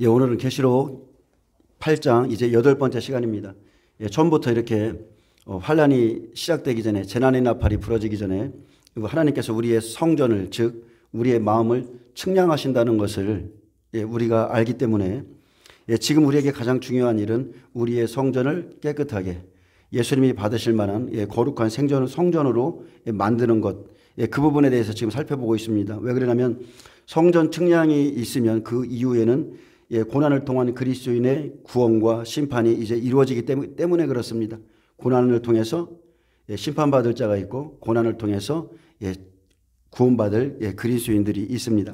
오늘은 계시록 8장 이제 8번째 시간입니다. 처음부터 이렇게 환란이 시작되기 전에, 재난의 나팔이 부러지기 전에 하나님께서 우리의 성전을, 즉 우리의 마음을 측량하신다는 것을 우리가 알기 때문에 지금 우리에게 가장 중요한 일은 우리의 성전을 깨끗하게 예수님이 받으실 만한 거룩한 성전으로 만드는 것, 그 부분에 대해서 지금 살펴보고 있습니다. 왜 그러냐면 성전 측량이 있으면 그 이후에는 고난을 통한 그리스도인의 구원과 심판이 이제 이루어지기 때문에 그렇습니다. 고난을 통해서 심판받을 자가 있고 고난을 통해서 구원받을 그리스도인들이 있습니다.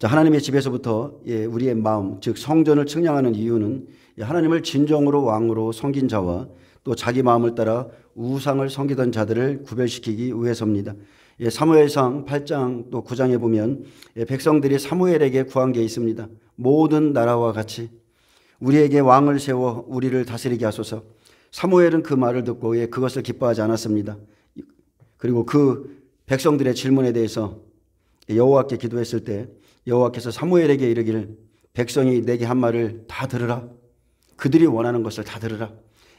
자, 하나님의 집에서부터 우리의 마음, 즉 성전을 측량하는 이유는 하나님을 진정으로 왕으로 섬긴 자와 또 자기 마음을 따라 우상을 섬기던 자들을 구별시키기 위해서입니다. 사무엘상 8장 또 9장에 보면 백성들이 사무엘에게 구한 게 있습니다. 모든 나라와 같이 우리에게 왕을 세워 우리를 다스리게 하소서. 사무엘은 그 말을 듣고 그것을 기뻐하지 않았습니다. 그리고 그 백성들의 질문에 대해서 여호와께 기도했을 때 여호와께서 사무엘에게 이르기를 백성이 내게 한 말을 다 들으라. 그들이 원하는 것을 다 들으라.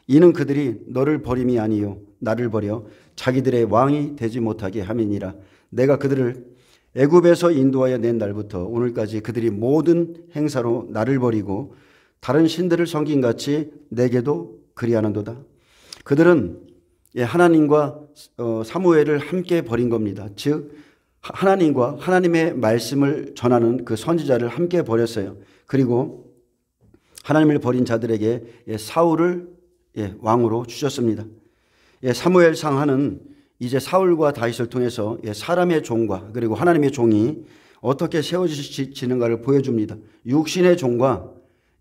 이는 그들이 너를 버림이 아니요 나를 버려 자기들의 왕이 되지 못하게 함이니라. 내가 그들을 애굽에서 인도하여 낸 날부터 오늘까지 그들이 모든 행사로 나를 버리고 다른 신들을 섬긴같이 내게도 그리하는도다. 그들은 하나님과 사무엘을 함께 버린 겁니다. 즉 하나님과 하나님의 말씀을 전하는 그 선지자를 함께 버렸어요. 그리고 하나님을 버린 자들에게 사울을 왕으로 주셨습니다. 사무엘상 하는 이제 사울과 다윗을 통해서 사람의 종과 그리고 하나님의 종이 어떻게 세워지는가를 보여줍니다. 육신의 종과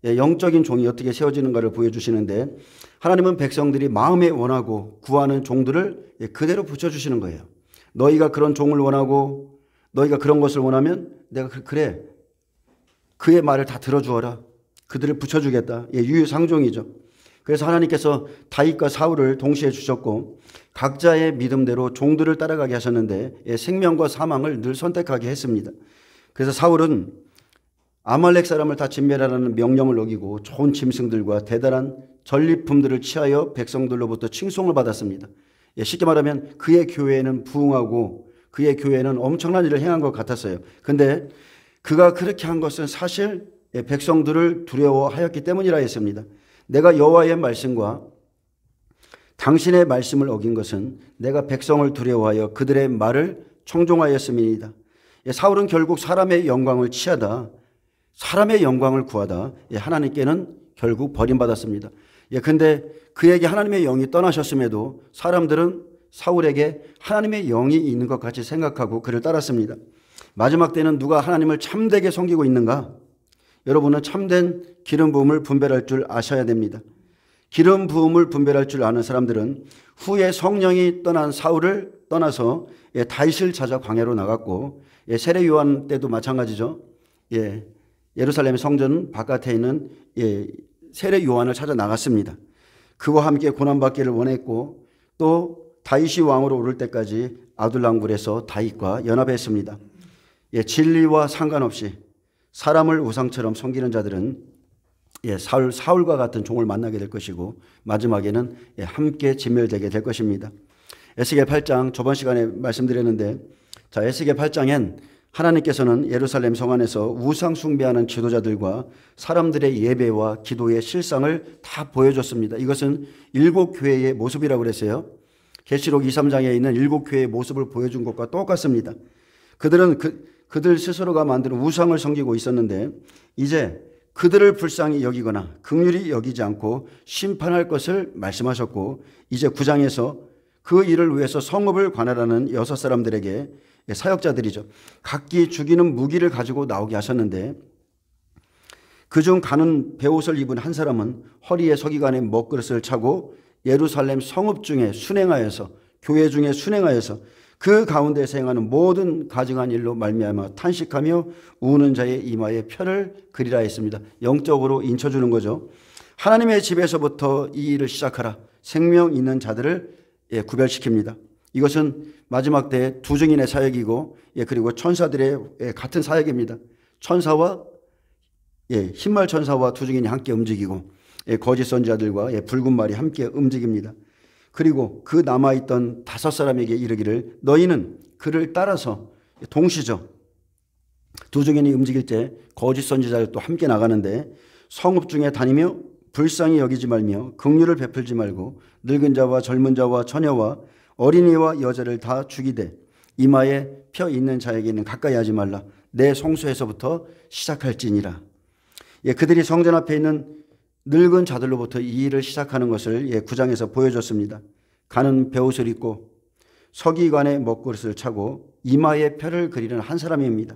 영적인 종이 어떻게 세워지는가를 보여주시는데 하나님은 백성들이 마음에 원하고 구하는 종들을 그대로 붙여주시는 거예요. 너희가 그런 종을 원하고 너희가 그런 것을 원하면 내가 그래 그의 말을 다 들어주어라. 그들을 붙여주겠다. 유유상종이죠. 그래서 하나님께서 다윗과 사울을 동시에 주셨고 각자의 믿음대로 종들을 따라가게 하셨는데 생명과 사망을 늘 선택하게 했습니다. 그래서 사울은 아말렉 사람을 다 진멸하라는 명령을 어기고 좋은 짐승들과 대단한 전리품들을 취하여 백성들로부터 칭송을 받았습니다. 쉽게 말하면 그의 교회는 부흥하고 그의 교회는 엄청난 일을 행한 것 같았어요. 그런데 그가 그렇게 한 것은 사실 백성들을 두려워하였기 때문이라 했습니다. 내가 여호와의 말씀과 당신의 말씀을 어긴 것은 내가 백성을 두려워하여 그들의 말을 청종하였음이니이다. 사울은 결국 사람의 영광을 취하다 사람의 영광을 구하다 하나님께는 결국 버림받았습니다. 그런데 그에게 하나님의 영이 떠나셨음에도 사람들은 사울에게 하나님의 영이 있는 것 같이 생각하고 그를 따랐습니다. 마지막 때는 누가 하나님을 참되게 섬기고 있는가? 여러분은 참된 기름 부음을 분별할 줄 아셔야 됩니다. 기름 부음을 분별할 줄 아는 사람들은 후에 성령이 떠난 사울을 떠나서 다윗을 찾아 광야로 나갔고 세례 요한 때도 마찬가지죠. 예루살렘 성전 바깥에 있는 세례 요한을 찾아 나갔습니다. 그와 함께 고난받기를 원했고 또 다윗이 왕으로 오를 때까지 아둘람굴에서 다윗과 연합했습니다. 진리와 상관없이 사람을 우상처럼 섬기는 자들은 사울과 같은 종을 만나게 될 것이고 마지막에는 함께 진멸되게 될 것입니다. 에스겔 8장 저번 시간에 말씀드렸는데 에스겔 8장엔 하나님께서는 예루살렘 성 안에서 우상 숭배하는 지도자들과 사람들의 예배와 기도의 실상을 다 보여줬습니다. 이것은 7교회의 모습이라고 그랬어요. 계시록 2, 3장에 있는 7교회의 모습을 보여준 것과 똑같습니다. 그들은 그들 스스로가 만든 우상을 섬기고 있었는데 이제 그들을 불쌍히 여기거나 긍휼히 여기지 않고 심판할 것을 말씀하셨고 이제 9장에서 그 일을 위해서 성읍을 관할하는 6사람들에게 사역자들이죠. 각기 죽이는 무기를 가지고 나오게 하셨는데 그중 가는 베옷을 입은 한 사람은 허리에 서기관의 먹그릇을 차고 예루살렘 성읍 중에 순행하여서 교회 중에 순행하여서 그 가운데서 행하는 모든 가증한 일로 말미암아 탄식하며 우는 자의 이마에 표를 그리라 했습니다. 영적으로 인쳐주는 거죠. 하나님의 집에서부터 이 일을 시작하라. 생명 있는 자들을 구별시킵니다. 이것은 마지막 때 두 증인의 사역이고 그리고 천사들의 같은 사역입니다. 천사와 흰말 천사와 두 증인이 함께 움직이고 거짓 선지자들과 붉은 말이 함께 움직입니다. 그리고 그 남아있던 5사람에게 이르기를 너희는 그를 따라서 동시죠. 두 증인이 움직일 때 거짓 선지자들도 함께 나가는데 성읍 중에 다니며 불쌍히 여기지 말며 긍휼을 베풀지 말고 늙은 자와 젊은 자와 처녀와 어린이와 여자를 다 죽이되 이마에 펴 있는 자에게는 가까이 하지 말라. 내 성소에서부터 시작할지니라. 그들이 성전 앞에 있는 늙은 자들로부터 이 일을 시작하는 것을 9장에서 보여줬습니다. 가는 베옷을 입고 서기관의 먹그릇을 차고 이마에 펴를 그리는 한 사람입니다.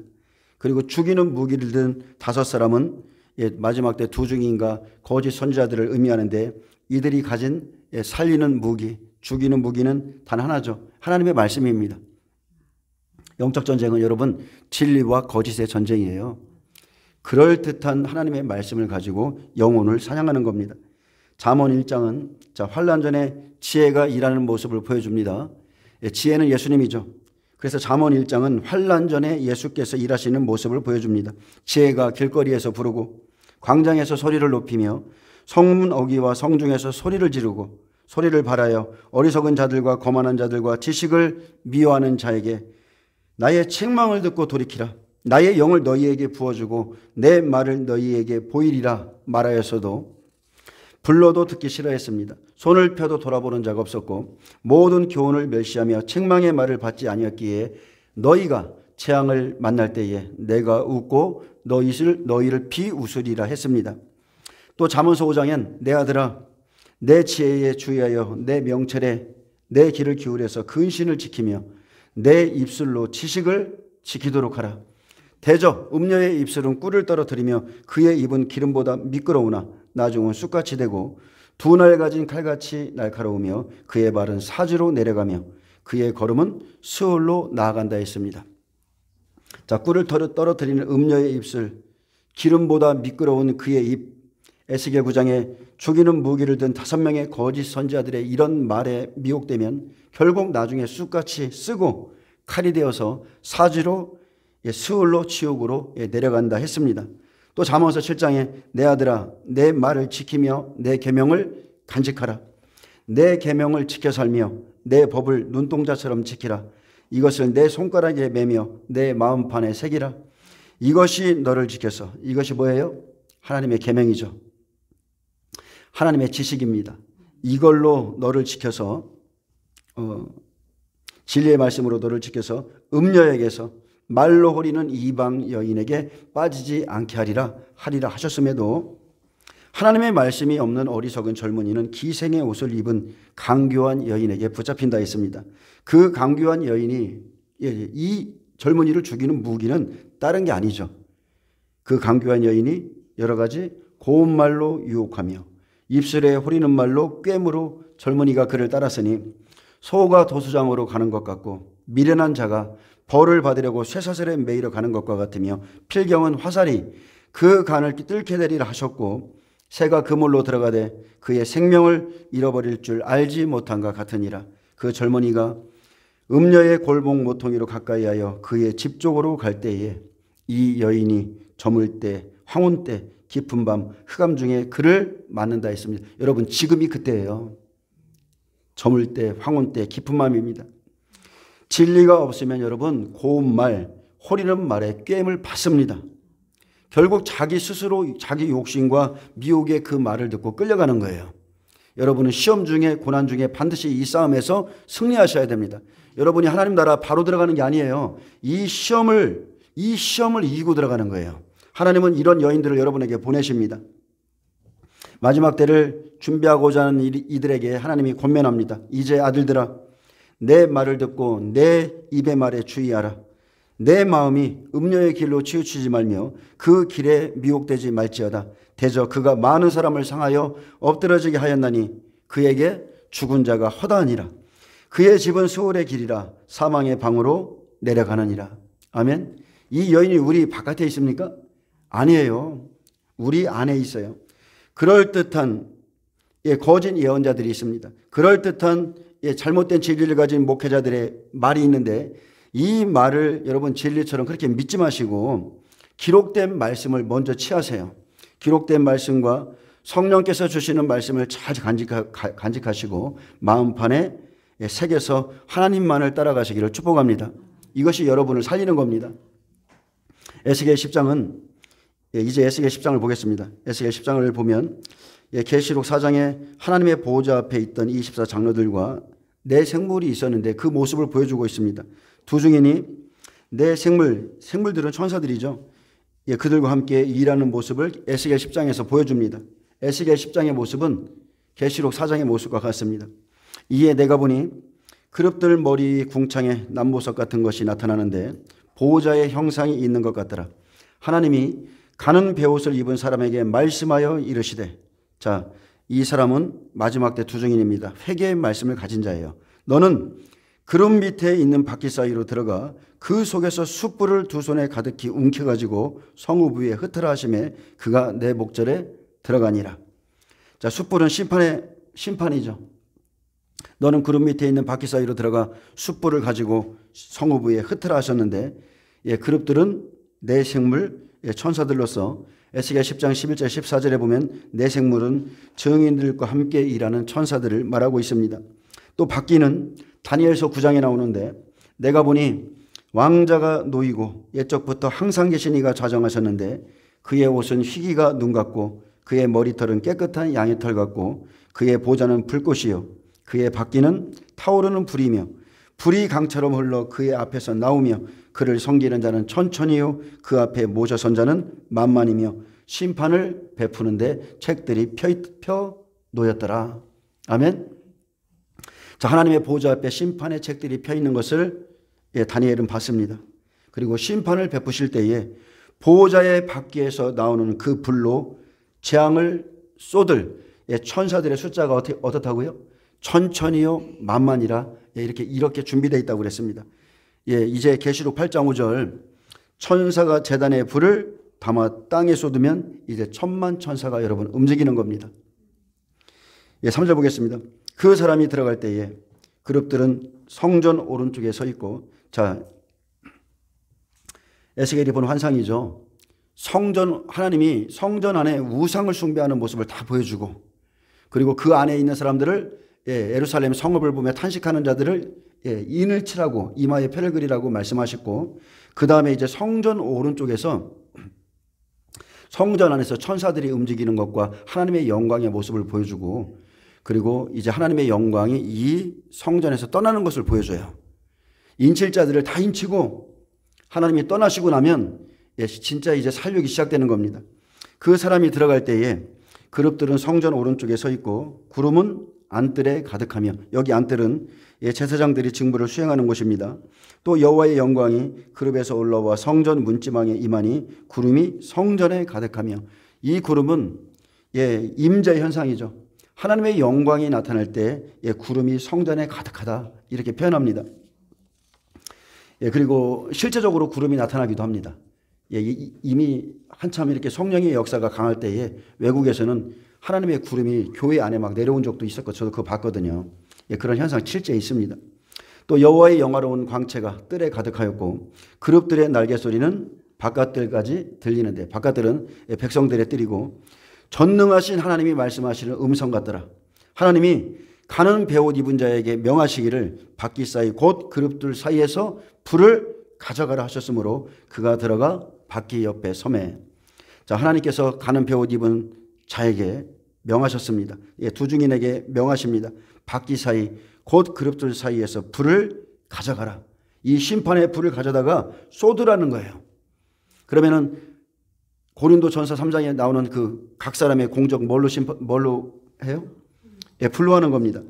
그리고 죽이는 무기를 든 5사람은 마지막 때 두 증인과 거짓 선지자들을 의미하는데 이들이 가진 살리는 무기, 죽이는 무기는 단 하나죠. 하나님의 말씀입니다. 영적 전쟁은 여러분 진리와 거짓의 전쟁이에요. 그럴듯한 하나님의 말씀을 가지고 영혼을 사냥하는 겁니다. 잠언 1장은 환난 전에 지혜가 일하는 모습을 보여줍니다. 지혜는 예수님이죠. 그래서 잠언 1장은 환난 전에 예수께서 일하시는 모습을 보여줍니다. 지혜가 길거리에서 부르고 광장에서 소리를 높이며 성문 어귀와 성중에서 소리를 지르고 소리를 발하여 어리석은 자들과 거만한 자들과 지식을 미워하는 자에게 나의 책망을 듣고 돌이키라. 나의 영을 너희에게 부어주고 내 말을 너희에게 보이리라 말하였어도 불러도 듣기 싫어했습니다. 손을 펴도 돌아보는 자가 없었고 모든 교훈을 멸시하며 책망의 말을 받지 아니었기에 너희가 재앙을 만날 때에 내가 웃고 너희를 비웃으리라 했습니다. 또 잠언서 5장엔 내 아들아 내 지혜에 주의하여 내 명철에 내 길을 기울여서 근신을 지키며 내 입술로 지식을 지키도록 하라. 대저 음녀의 입술은 꿀을 떨어뜨리며 그의 입은 기름보다 미끄러우나 나중은 쑥같이 되고 두 날 가진 칼같이 날카로우며 그의 발은 사지로 내려가며 그의 걸음은 수월로 나아간다 했습니다. 꿀을 떨어뜨리는 음녀의 입술, 기름보다 미끄러운 그의 입, 에스겔 9장에 죽이는 무기를 든 5명의 거짓 선지자들의 이런 말에 미혹되면 결국 나중에 쑥같이 쓰고 칼이 되어서 사지로 스울로 지옥으로 내려간다 했습니다. 또 잠언서 7장에 내 아들아 내 말을 지키며 내 계명을 간직하라. 내 계명을 지켜 살며 내 법을 눈동자처럼 지키라. 이것을 내 손가락에 매며 내 마음판에 새기라. 이것이 너를 지켜서 이것이 뭐예요? 하나님의 계명이죠. 하나님의 지식입니다. 이걸로 너를 지켜서 진리의 말씀으로 너를 지켜서 음녀에게서 말로 호리는 이방 여인에게 빠지지 않게 하리라 하셨음에도 하나님의 말씀이 없는 어리석은 젊은이는 기생의 옷을 입은 강교한 여인에게 붙잡힌다 했습니다. 그 강교한 여인이 이 젊은이를 죽이는 무기는 다른 게 아니죠. 그 강교한 여인이 여러 가지 고운 말로 유혹하며 입술에 호리는 말로 꿰므로 젊은이가 그를 따랐으니 소가 도수장으로 가는 것 같고 미련한 자가 벌을 받으려고 쇠사슬에 매이러 가는 것과 같으며 필경은 화살이 그 간을 뚫게 되리라 하셨고 새가 그물로 들어가되 그의 생명을 잃어버릴 줄 알지 못한 것 같으니라. 그 젊은이가 음녀의 골목 모퉁이로 가까이 하여 그의 집 쪽으로 갈 때에 이 여인이 저물 때 황혼 때 깊은 밤 흑암 중에 그를 맞는다 했습니다. 여러분 지금이 그때예요. 저물 때 황혼 때 깊은 밤입니다. 진리가 없으면 여러분 고운 말, 호리는 말에 꿰임을 받습니다. 결국 자기 스스로 자기 욕심과 미혹의 그 말을 듣고 끌려가는 거예요. 여러분은 시험 중에 고난 중에 반드시 이 싸움에서 승리하셔야 됩니다. 여러분이 하나님 나라 바로 들어가는 게 아니에요. 이 시험을 이기고 들어가는 거예요. 하나님은 이런 여인들을 여러분에게 보내십니다. 마지막 때를 준비하고자 하는 이들에게 하나님이 권면합니다. 이제 아들들아 내 말을 듣고 내 입의 말에 주의하라. 내 마음이 음녀의 길로 치우치지 말며 그 길에 미혹되지 말지어다. 대저 그가 많은 사람을 상하여 엎드러지게 하였나니 그에게 죽은 자가 허다하니라. 그의 집은 수월의 길이라 사망의 방으로 내려가느니라. 아멘. 이 여인이 우리 바깥에 있습니까? 아니에요. 우리 안에 있어요. 그럴듯한 거짓 예언자들이 있습니다. 그럴듯한 잘못된 진리를 가진 목회자들의 말이 있는데 이 말을 여러분 진리처럼 그렇게 믿지 마시고 기록된 말씀을 먼저 취하세요. 기록된 말씀과 성령께서 주시는 말씀을 잘 간직하시고 마음판에 새겨서 하나님만을 따라가시기를 축복합니다. 이것이 여러분을 살리는 겁니다. 에스겔 10장은 이제 에스겔 10장을 보겠습니다. 에스겔 10장을 보면 계시록 4장에 하나님의 보호자 앞에 있던 24 장로들과 내 생물이 있었는데 그 모습을 보여주고 있습니다. 두 증인이 내 생물들은 천사들이죠. 그들과 함께 일하는 모습을 에스겔 10장에서 보여줍니다. 에스겔 10장의 모습은 계시록 4장의 모습과 같습니다. 이에 내가 보니 그룹들 머리 궁창에 남보석 같은 것이 나타나는데 보호자의 형상이 있는 것 같더라. 하나님이 가는 베옷을 입은 사람에게 말씀하여 이르시되, 자, 이 사람은 마지막 때 두 증인입니다. 회개의 말씀을 가진 자예요. 너는 그룹 밑에 있는 바퀴 사이로 들어가 그 속에서 숯불을 두 손에 가득히 움켜가지고 성읍 위에 흩으라 하심에 그가 내 목전에 들어가니라. 자, 숯불은 심판이죠. 너는 그룹 밑에 있는 바퀴 사이로 들어가 숯불을 가지고 성읍 위에 흩으라 하셨는데, 그룹들은 내 생물 천사들로서 에스겔 10장 11절 14절에 보면 내 생물은 증인들과 함께 일하는 천사들을 말하고 있습니다. 또 바퀴는 다니엘서 9장에 나오는데 내가 보니 왕자가 놓이고 옛적부터 항상 계신 이가 좌정하셨는데 그의 옷은 희기가 눈 같고 그의 머리털은 깨끗한 양의 털 같고 그의 보좌는 불꽃이요 그의 바퀴는 타오르는 불이며 불이 강처럼 흘러 그의 앞에서 나오며 그를 섬기는 자는 천천히요 그 앞에 모셔선 자는 만만이며 심판을 베푸는데 책들이 펴 놓였더라. 아멘. 자, 하나님의 보좌 앞에 심판의 책들이 펴 있는 것을 다니엘은 봤습니다. 그리고 심판을 베푸실 때에 보호자의 바퀴에서 나오는 그 불로 재앙을 쏟을 천사들의 숫자가 어떻다고요? 천천히요 만만이라 이렇게 준비되어 있다고 그랬습니다. 이제 계시록 8장 5절 천사가 제단에 불을 담아 땅에 쏟으면 이제 천만 천사가 여러분 움직이는 겁니다. 3절 보겠습니다. 그 사람이 들어갈 때에 그룹들은 성전 오른쪽에 서 있고, 자, 에스겔이 본 환상이죠. 하나님이 성전 안에 우상을 숭배하는 모습을 다 보여주고, 그리고 그 안에 있는 사람들을 예루살렘 성읍을 보며 탄식하는 자들을 인을 치라고 이마에 표를 그리라고 말씀하셨고, 그 다음에 이제 성전 오른쪽에서 성전 안에서 천사들이 움직이는 것과 하나님의 영광의 모습을 보여주고, 그리고 이제 하나님의 영광이 이 성전에서 떠나는 것을 보여줘요. 인칠자들을 다 인치고 하나님이 떠나시고 나면 진짜 이제 살육이 시작되는 겁니다. 그 사람이 들어갈 때에 그룹들은 성전 오른쪽에 서 있고 구름은 안뜰에 가득하며, 여기 안뜰은 제사장들이 직무를 수행하는 곳입니다. 또 여호와의 영광이 그룹에서 올라와 성전 문지방에 임하니 구름이 성전에 가득하며, 이 구름은 임재 현상이죠. 하나님의 영광이 나타날 때 구름이 성전에 가득하다 이렇게 표현합니다. 그리고 실제적으로 구름이 나타나기도 합니다. 이미 한참 이렇게 성령의 역사가 강할 때에 외국에서는 하나님의 구름이 교회 안에 막 내려온 적도 있었고 저도 그거 봤거든요. 그런 현상 실제 있습니다. 또 여호와의 영화로운 광채가 뜰에 가득하였고 그룹들의 날개 소리는 바깥들까지 들리는데, 바깥들은 백성들의 뜰이고 전능하신 하나님이 말씀하시는 음성 같더라. 하나님이 가는 베옷 입은 자에게 명하시기를 바퀴 사이 곧 그룹들 사이에서 불을 가져가라 하셨으므로 그가 들어가 바퀴 옆에 서매. 자, 하나님께서 가는 베옷 입은 자에게 명하셨습니다. 두 증인에게 명하십니다. 바퀴 사이 곧 그룹들 사이에서 불을 가져가라. 이 심판의 불을 가져다가 쏟으라는 거예요. 그러면은 고린도전서 3장에 나오는 그 각 사람의 공적 뭘로 해요? 불로 하는 겁니다.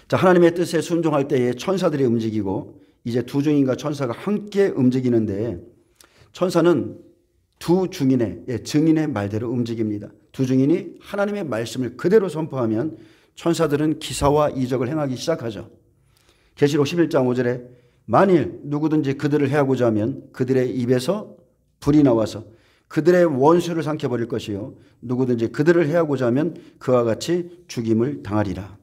자, 하나님의 뜻에 순종할 때에 천사들이 움직이고 이제 두 증인과 천사가 함께 움직이는데, 천사는 두 증인의 말대로 움직입니다. 두 증인이 하나님의 말씀을 그대로 선포하면 천사들은 기사와 이적을 행하기 시작하죠. 계시록 11장 5절에 만일 누구든지 그들을 해하고자 하면 그들의 입에서 불이 나와서 그들의 원수를 삼켜버릴 것이요 누구든지 그들을 해하고자 하면 그와 같이 죽임을 당하리라.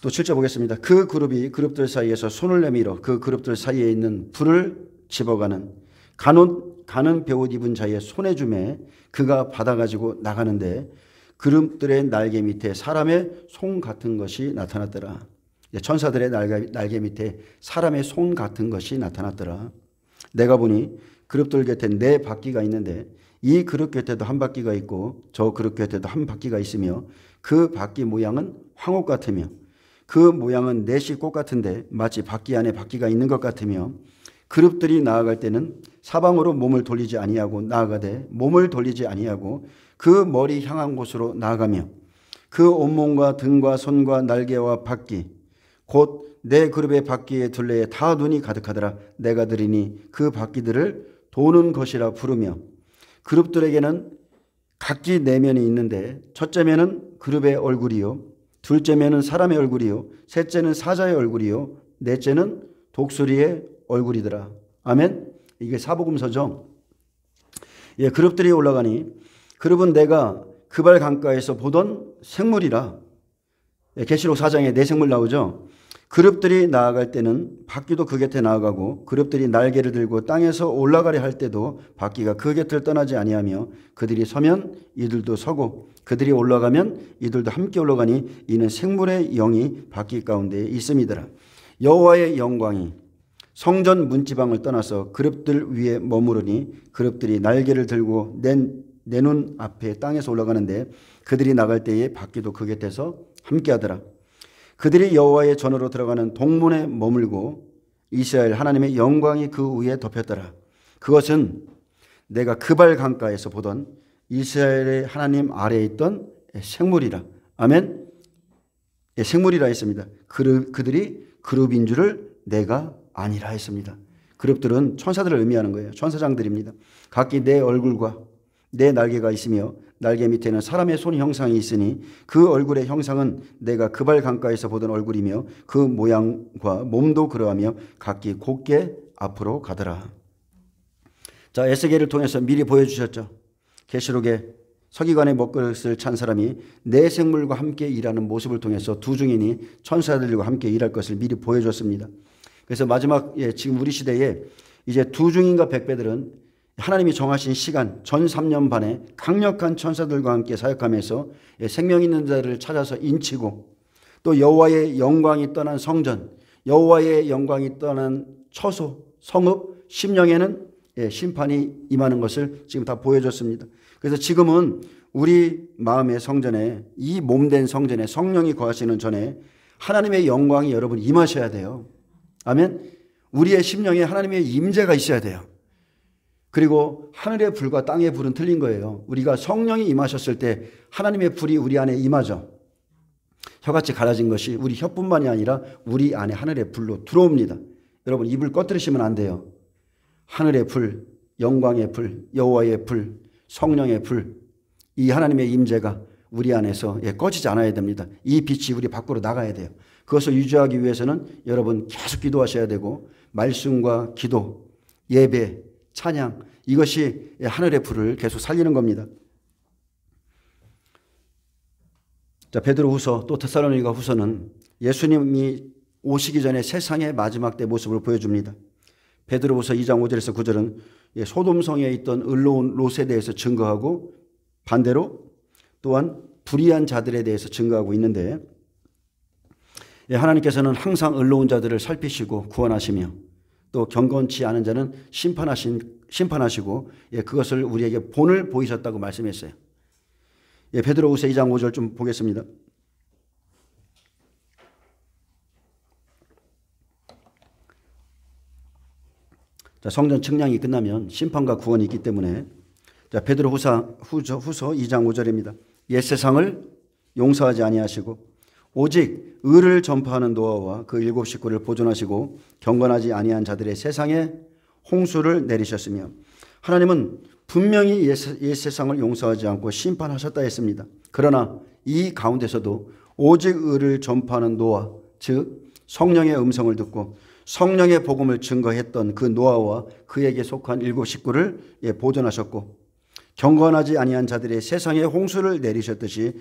또 7절 보겠습니다. 그 그룹들 사이에서 손을 내밀어 그 그룹들 사이에 있는 불을 집어가는 곧 가는 베옷 입은 자의 손에 주매 그가 받아가지고 나가는데 그룹들의 날개 밑에 사람의 손 같은 것이 나타났더라. 천사들의 날개 밑에 사람의 손 같은 것이 나타났더라. 내가 보니 그룹들 곁에 네 바퀴가 있는데 이 그룹 곁에도 한 바퀴가 있고 저 그룹 곁에도 한 바퀴가 있으며 그 바퀴 모양은 황옥 같으며 그 모양은 넷이 꽃 같은데 마치 바퀴 안에 바퀴가 있는 것 같으며 그룹들이 나아갈 때는 사방으로 몸을 돌리지 아니하고 나아가되 몸을 돌리지 아니하고 그 머리 향한 곳으로 나아가며 그 온몸과 등과 손과 날개와 바퀴 곧 내 그룹의 바퀴의 둘레에 다 눈이 가득하더라. 내가 들으니 그 바퀴들을 도는 것이라 부르며 그룹들에게는 각기 네 면이 있는데 첫째 면은 그룹의 얼굴이요 둘째 면은 사람의 얼굴이요 셋째는 사자의 얼굴이요 넷째는 독수리의 얼굴이더라. 아멘. 이게 사복음서죠. 그룹들이 올라가니 그룹은 내가 그발 강가에서 보던 생물이라. 계시록 4장에 네 생물 나오죠. 그룹들이 나아갈 때는 바퀴도 그 곁에 나아가고 그룹들이 날개를 들고 땅에서 올라가려 할 때도 바퀴가 그 곁을 떠나지 아니하며 그들이 서면 이들도 서고 그들이 올라가면 이들도 함께 올라가니 이는 생물의 영이 바퀴 가운데 있음이더라. 여호와의 영광이 성전 문지방을 떠나서 그룹들 위에 머무르니 그룹들이 날개를 들고 내 눈 앞에 땅에서 올라가는데 그들이 나갈 때에 바퀴도 그 곁에서 함께하더라. 그들이 여호와의 전으로 들어가는 동문에 머물고 이스라엘 하나님의 영광이 그 위에 덮였더라. 그것은 내가 그발 강가에서 보던 이스라엘의 하나님 아래에 있던 생물이라. 아멘. 생물이라 했습니다. 그들이 그룹인 줄을 내가 아니라 했습니다. 그룹들은 천사들을 의미하는 거예요. 천사장들입니다. 각기 내 얼굴과 내 날개가 있으며 날개 밑에는 사람의 손 형상이 있으니 그 얼굴의 형상은 내가 그발 강가에서 보던 얼굴이며 그 모양과 몸도 그러하며 각기 곧게 앞으로 가더라. 자, 에스겔을 통해서 미리 보여주셨죠. 계시록에 서기관의 먹그릇을 찬 사람이 내 생물과 함께 일하는 모습을 통해서 두 증인이 천사들과 함께 일할 것을 미리 보여줬습니다. 그래서 마지막 지금 우리 시대에 이제 두 증인과 백배들은 하나님이 정하신 시간 전 3년 반에 강력한 천사들과 함께 사역하면서 생명 있는 자를 찾아서 인치고 또 여호와의 영광이 떠난 성전, 여호와의 영광이 떠난 처소, 성읍, 심령에는 심판이 임하는 것을 지금 다 보여줬습니다. 그래서 지금은 우리 마음의 성전에 이 몸된 성전에 성령이 거하시는 전에 하나님의 영광이 여러분 임하셔야 돼요. 아멘. 우리의 심령에 하나님의 임재가 있어야 돼요. 그리고 하늘의 불과 땅의 불은 틀린 거예요. 우리가 성령이 임하셨을 때 하나님의 불이 우리 안에 임하죠. 혀같이 갈라진 것이 우리 혀뿐만이 아니라 우리 안에 하늘의 불로 들어옵니다. 여러분 이 불 꺼뜨리시면 안 돼요. 하늘의 불, 영광의 불, 여호와의 불, 성령의 불, 이 하나님의 임재가 우리 안에서 꺼지지 않아야 됩니다. 이 빛이 우리 밖으로 나가야 돼요. 그것을 유지하기 위해서는 여러분 계속 기도하셔야 되고 말씀과 기도, 예배, 찬양 이것이 하늘의 불을 계속 살리는 겁니다. 자, 베드로후서 또 데살로니가 후서는 예수님이 오시기 전에 세상의 마지막 때 모습을 보여줍니다. 베드로후서 2장 5절에서 9절은 소돔성에 있던 의로운 롯에 대해서 증거하고 반대로 또한 불의한 자들에 대해서 증거하고 있는데 하나님께서는 항상 의로운 자들을 살피시고 구원하시며 또 경건치 않은 자는 심판하시고 그것을 우리에게 본을 보이셨다고 말씀했어요. 베드로후서 2장 5절 좀 보겠습니다. 자, 성전 측량이 끝나면 심판과 구원이 있기 때문에 자, 베드로후서 2장 5절입니다. 옛 세상을 용서하지 아니하시고 오직 의를 전파하는 노아와 그 일곱 식구를 보존하시고 경건하지 아니한 자들의 세상에 홍수를 내리셨으며 하나님은 분명히 옛 세상을 용서하지 않고 심판하셨다 했습니다. 그러나 이 가운데서도 오직 의를 전파하는 노아, 즉 성령의 음성을 듣고 성령의 복음을 증거했던 그 노아와 그에게 속한 일곱 식구를 보존하셨고 경건하지 아니한 자들의 세상에 홍수를 내리셨듯이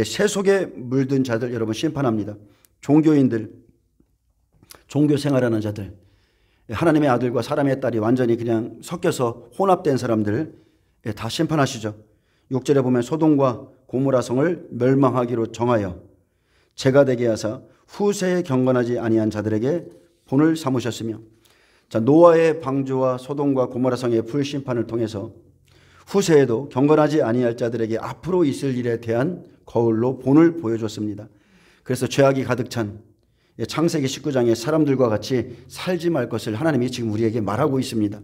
새 속에 물든 자들 여러분 심판합니다. 종교인들, 종교 생활하는 자들, 하나님의 아들과 사람의 딸이 완전히 그냥 섞여서 혼합된 사람들 다 심판하시죠. 6절에 보면 소돔과 고모라 성을 멸망하기로 정하여 재가 되게 하사 후세에 경건하지 아니한 자들에게 본을 삼으셨으며, 자, 노아의 방주와 소돔과 고모라 성의 불심판을 통해서 후세에도 경건하지 아니할 자들에게 앞으로 있을 일에 대한 거울로 본을 보여줬습니다. 그래서 죄악이 가득 찬 창세기 19장의 사람들과 같이 살지 말 것을 하나님이 지금 우리에게 말하고 있습니다.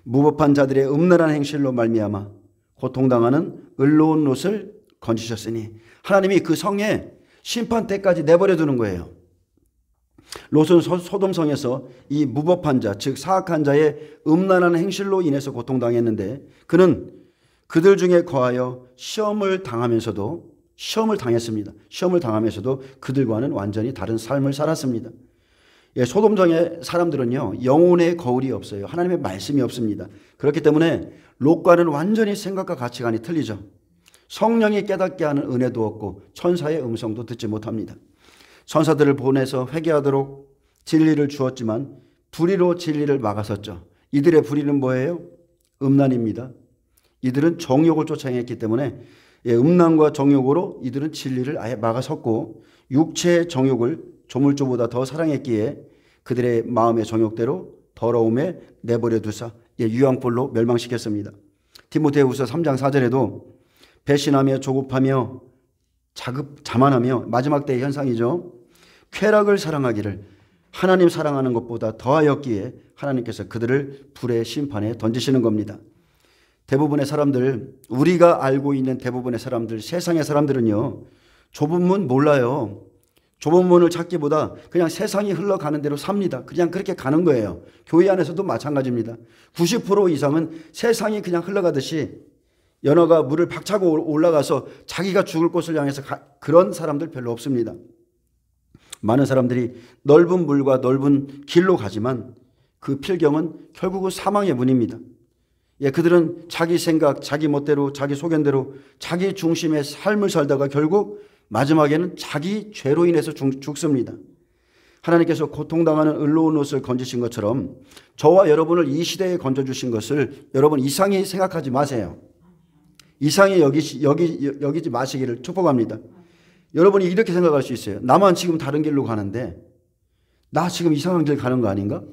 무법한 자들의 음란한 행실로 말미암아 고통당하는 의로운 롯을 건지셨으니, 하나님이 그 성에 심판 때까지 내버려 두는 거예요. 롯은 소돔성에서 이 무법한 자, 즉 사악한 자의 음란한 행실로 인해서 고통당했는데, 그는 그들 중에 거하여 시험을 당하면서도 그들과는 완전히 다른 삶을 살았습니다. 소돔성의 사람들은요, 영혼의 거울이 없어요. 하나님의 말씀이 없습니다. 그렇기 때문에 롯과는 완전히 생각과 가치관이 틀리죠. 성령이 깨닫게 하는 은혜도 없고 천사의 음성도 듣지 못합니다. 천사들을 보내서 회개하도록 진리를 주었지만 불의로 진리를 막아섰죠. 이들의 불의는 뭐예요? 음란입니다. 이들은 정욕을 쫓아 행했기 때문에 음란과 정욕으로 이들은 진리를 아예 막아섰고, 육체의 정욕을 조물주보다 더 사랑했기에 그들의 마음의 정욕대로 더러움에 내버려 두사 유황불로 멸망시켰습니다. 디모데후서 3장 4절에도 배신하며 조급하며 자만하며, 마지막 때의 현상이죠. 쾌락을 사랑하기를 하나님 사랑하는 것보다 더하였기에 하나님께서 그들을 불의 심판에 던지시는 겁니다. 대부분의 사람들, 우리가 알고 있는 대부분의 사람들, 세상의 사람들은요, 좁은 문 몰라요. 좁은 문을 찾기보다 그냥 세상이 흘러가는 대로 삽니다. 그냥 그렇게 가는 거예요. 교회 안에서도 마찬가지입니다. 90% 이상은 세상이 그냥 흘러가듯이 연어가 물을 박차고 올라가서 자기가 죽을 곳을 향해서 그런 사람들 별로 없습니다. 많은 사람들이 넓은 물과 넓은 길로 가지만 그 필경은 결국은 사망의 문입니다. 그들은 자기 생각, 자기 멋대로, 자기 소견대로 자기 중심의 삶을 살다가 결국 마지막에는 자기 죄로 인해서 죽습니다. 하나님께서 고통당하는 의로운 롯을 건지신 것처럼 저와 여러분을 이 시대에 건져주신 것을 여러분 이상히 생각하지 마세요. 이상히 여기지 마시기를 축복합니다. 여러분이 이렇게 생각할 수 있어요. 나만 지금 다른 길로 가는데 나 지금 이상한 길 가는 거 아닌가?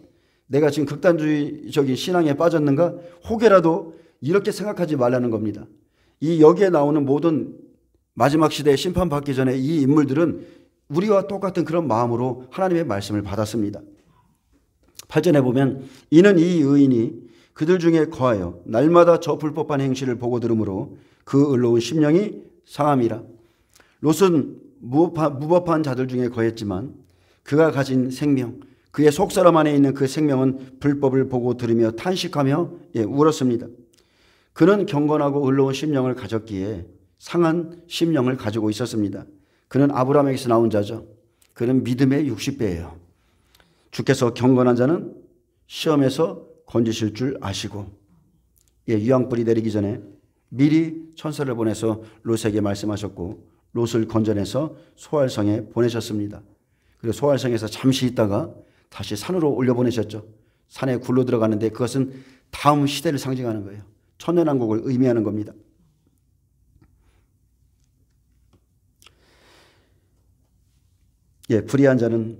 내가 지금 극단주의적인 신앙에 빠졌는가? 혹여라도 이렇게 생각하지 말라는 겁니다. 이 여기에 나오는 모든 마지막 시대에 심판받기 전에 이 인물들은 우리와 똑같은 그런 마음으로 하나님의 말씀을 받았습니다. 8절에 보면 이는 이 의인이 그들 중에 거하여 날마다 저 불법한 행실을 보고 들으므로 그 의로운 심령이 상함이라. 롯은 무법한 자들 중에 거했지만 그가 가진 생명, 그의 속사람 안에 있는 그 생명은 불법을 보고 들으며 탄식하며 울었습니다. 그는 경건하고 의로운 심령을 가졌기에 상한 심령을 가지고 있었습니다. 그는 아브라함에게서 나온 자죠. 그는 믿음의 60배예요. 주께서 경건한 자는 시험에서 건지실 줄 아시고, 유황불이 내리기 전에 미리 천사를 보내서 롯에게 말씀하셨고 롯을 건져내서 소알성에 보내셨습니다. 그리고 소알성에서 잠시 있다가 다시 산으로 올려보내셨죠. 산에 굴러 들어가는데 그것은 다음 시대를 상징하는 거예요. 천년왕국을 의미하는 겁니다. 불의한 자는,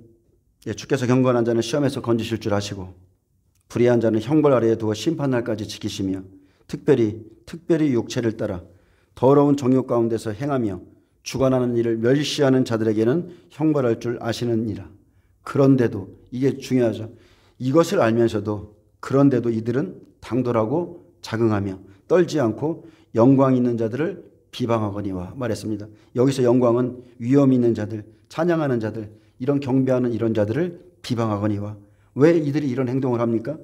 주께서 경건한 자는 시험에서 건지실 줄 아시고 불의한 자는 형벌 아래에 두어 심판날까지 지키시며 특별히 육체를 따라 더러운 정욕 가운데서 행하며 주관하는 일을 멸시하는 자들에게는 형벌할 줄 아시느니라. 그런데도, 이게 중요하죠. 이것을 알면서도 그런데도 이들은 당돌하고 자긍하며 떨지 않고 영광 있는 자들을 비방하거니와 말했습니다. 여기서 영광은 위엄 있는 자들, 찬양하는 자들, 이런 경배하는 이런 자들을 비방하거니와. 왜 이들이 이런 행동을 합니까?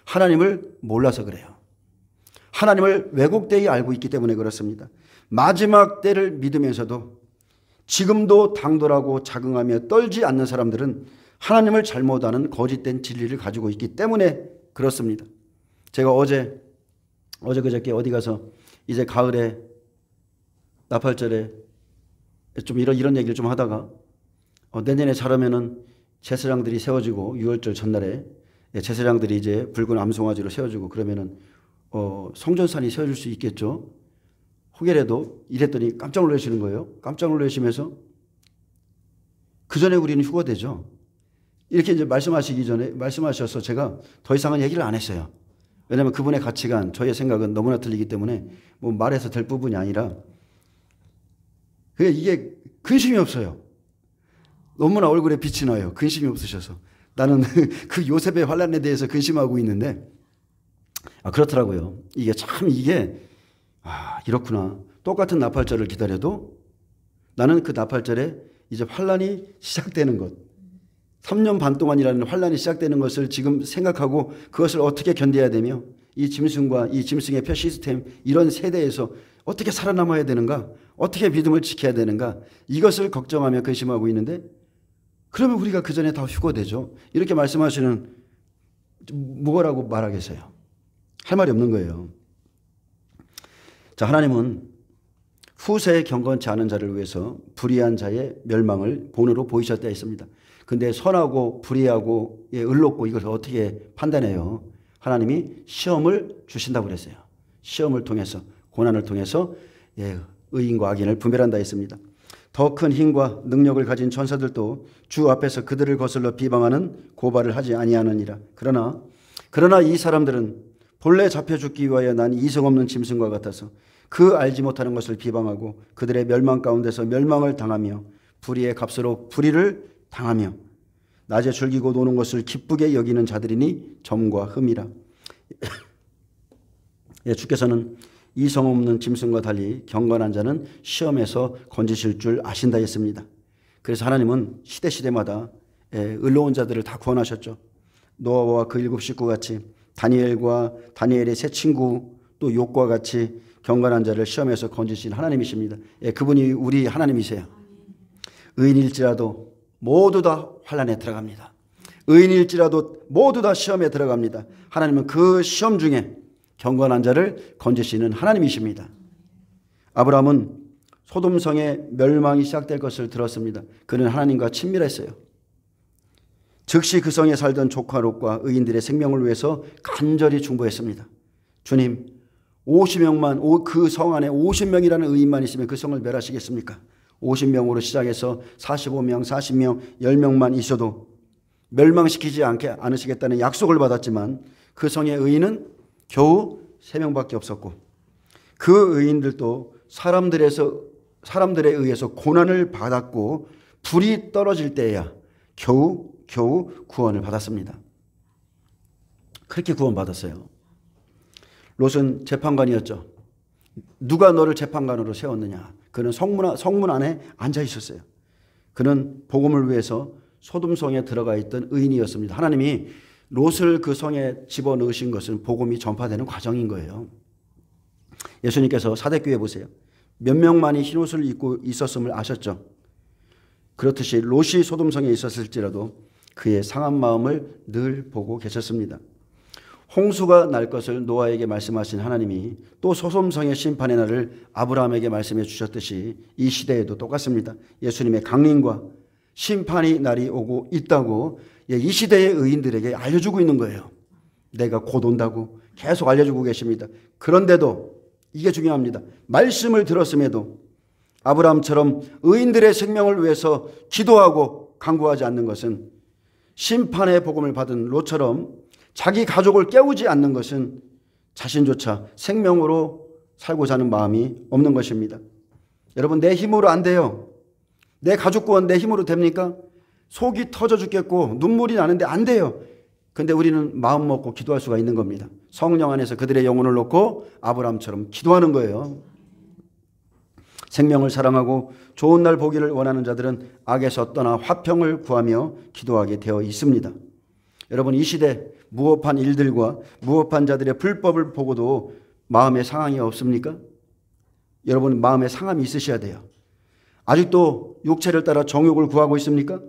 하나님을 몰라서 그래요. 하나님을 왜곡되이 알고 있기 때문에 그렇습니다. 마지막 때를 믿으면서도 지금도 당돌하고 자긍하며 떨지 않는 사람들은 하나님을 잘못 아는 거짓된 진리를 가지고 있기 때문에 그렇습니다. 제가 어제 그저께 어디 가서 이제 가을에 나팔절에 좀 이런 얘기를 좀 하다가 내년에 자라면은 제사장들이 세워지고 6월절 전날에 제사장들이 이제 붉은 암송아지로 세워주고 그러면은 성전산이 세워질 수 있겠죠. 혹여라도 이랬더니 깜짝 놀라시는 거예요. 깜짝 놀라시면서 그 전에 우리는 휴거되죠. 이렇게 이제 말씀하셔서 제가 더 이상은 얘기를 안 했어요. 왜냐하면 그분의 가치관, 저의 생각은 너무나 틀리기 때문에 뭐 말해서 될 부분이 아니라 이게 근심이 없어요. 너무나 얼굴에 빛이 나요. 근심이 없으셔서. 나는 그 요셉의 환난에 대해서 근심하고 있는데 그렇더라고요. 이게 이렇구나. 똑같은 나팔절을 기다려도 나는 그 나팔절에 이제 환난이 시작되는 것, 3년 반 동안이라는 환난이 시작되는 것을 지금 생각하고 그것을 어떻게 견뎌야 되며 이 짐승과 이 짐승의 표 시스템 이런 세대에서 어떻게 살아남아야 되는가, 어떻게 믿음을 지켜야 되는가, 이것을 걱정하며 근심하고 있는데 그러면 우리가 그 전에 다 휴거되죠. 이렇게 말씀하시는 뭐라고 말하겠어요? 할 말이 없는 거예요. 자, 하나님은 후세에 경건치 않은 자를 위해서 불의한 자의 멸망을 본으로 보이셨다 했습니다. 근데 선하고 불의하고 의롭고 이것을 어떻게 판단해요? 하나님이 시험을 주신다고 그랬어요. 시험을 통해서, 고난을 통해서 의인과 악인을 분별한다 했습니다. 더 큰 힘과 능력을 가진 천사들도 주 앞에서 그들을 거슬러 비방하는 고발을 하지 아니하느니라. 그러나 이 사람들은 본래 잡혀 죽기 위하여 난 이성 없는 짐승과 같아서 그 알지 못하는 것을 비방하고 그들의 멸망 가운데서 멸망을 당하며 불의의 값으로 불의를 당하며 낮에 즐기고 노는 것을 기쁘게 여기는 자들이니 점과 흠이라. 주께서는 이성 없는 짐승과 달리 경건한 자는 시험에서 건지실 줄 아신다 했습니다. 그래서 하나님은 시대마다 의로운 자들을 다 구원하셨죠. 노아와 그 7 식구같이 다니엘의 세 친구 또 욥과 같이 경건한 자를 시험에서 건지신 하나님이십니다. 그분이 우리 하나님이세요. 의인일지라도 모두 다 환난에 들어갑니다. 의인일지라도 모두 다 시험에 들어갑니다. 하나님은 그 시험 중에 경건한 자를 건지시는 하나님이십니다. 아브라함은 소돔성의 멸망이 시작될 것을 들었습니다. 그는 하나님과 친밀했어요. 즉시 그 성에 살던 조카 롯과 의인들의 생명을 위해서 간절히 중보했습니다. 주님, 50명만, 그 성 안에 50명이라는 의인만 있으면 그 성을 멸하시겠습니까? 50명으로 시작해서 45명, 40명, 10명만 있어도 멸망시키지 않으시겠다는 약속을 받았지만 그 성의 의인은 겨우 3명밖에 없었고 그 의인들도 사람들에 의해서 고난을 받았고 불이 떨어질 때에야 겨우 구원을 받았습니다. 그렇게 구원받았어요. 롯은 재판관이었죠. 누가 너를 재판관으로 세웠느냐? 그는 성문 안에 앉아 있었어요. 그는 복음을 위해서 소돔성에 들어가 있던 의인이었습니다. 하나님이 롯을 그 성에 집어넣으신 것은 복음이 전파되는 과정인 거예요. 예수님께서 사대교회 보세요. 몇 명만이 흰옷을 입고 있었음을 아셨죠. 그렇듯이 롯이 소돔성에 있었을지라도 그의 상한 마음을 늘 보고 계셨습니다. 홍수가 날 것을 노아에게 말씀하신 하나님이 또 소돔성의 심판의 날을 아브라함에게 말씀해 주셨듯이 이 시대에도 똑같습니다. 예수님의 강림과 심판의 날이 오고 있다고 이 시대의 의인들에게 알려주고 있는 거예요. 내가 곧 온다고 계속 알려주고 계십니다. 그런데도 이게 중요합니다. 말씀을 들었음에도 아브라함처럼 의인들의 생명을 위해서 기도하고 간구하지 않는 것은, 심판의 복음을 받은 롯처럼 자기 가족을 깨우지 않는 것은 자신조차 생명으로 살고자 하는 마음이 없는 것입니다. 여러분, 내 힘으로 안 돼요. 내 가족 구원 내 힘으로 됩니까? 속이 터져 죽겠고 눈물이 나는데 안 돼요. 근데 우리는 마음 먹고 기도할 수가 있는 겁니다. 성령 안에서 그들의 영혼을 놓고 아브라함처럼 기도하는 거예요. 생명을 사랑하고 좋은 날 보기를 원하는 자들은 악에서 떠나 화평을 구하며 기도하게 되어 있습니다. 여러분, 이 시대 무업한 일들과 무업한 자들의 불법을 보고도 마음의 상함이 없습니까? 여러분, 마음의 상함이 있으셔야 돼요. 아직도 육체를 따라 정욕을 구하고 있습니까?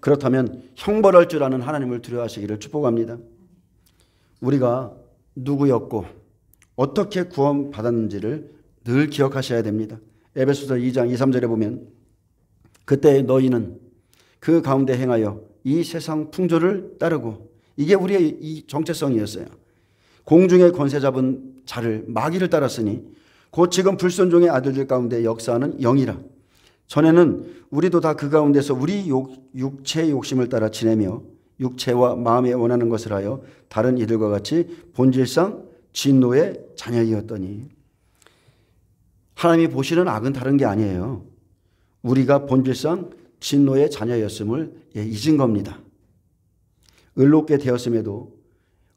그렇다면 형벌할 줄 아는 하나님을 두려워하시기를 축복합니다. 우리가 누구였고 어떻게 구원받았는지를 늘 기억하셔야 됩니다. 에베소서 2장 2, 3절에 보면 그때 너희는 그 가운데 행하여 이 세상 풍조를 따르고 이게 우리의 이 정체성이었어요. 공중의 권세 잡은 자를 마귀를 따랐으니 곧 지금 불순종의 아들들 가운데 역사하는 영이라. 전에는 우리도 다 그 가운데서 우리 육체의 욕심을 따라 지내며 육체와 마음에 원하는 것을 하여 다른 이들과 같이 본질상 진노의 자녀이었더니. 하나님이 보시는 악은 다른 게 아니에요. 우리가 본질상 진노의 자녀였음을 잊은 겁니다. 의롭게 되었음에도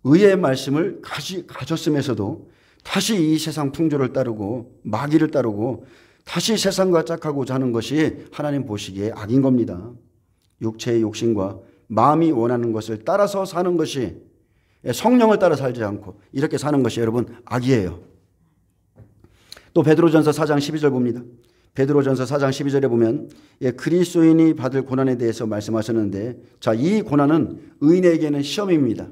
의의 말씀을 가졌음에서도 다시 이 세상 풍조를 따르고 마귀를 따르고 다시 세상과 짝하고자 하는 것이 하나님 보시기에 악인 겁니다. 육체의 욕심과 마음이 원하는 것을 따라서 사는 것이, 성령을 따라 살지 않고 이렇게 사는 것이 여러분 악이에요. 또 베드로전서 4장 12절 봅니다. 베드로전서 4장 12절에 보면 그리스도인이 받을 고난에 대해서 말씀하셨는데, 자, 이 고난은 의인에게는 시험입니다.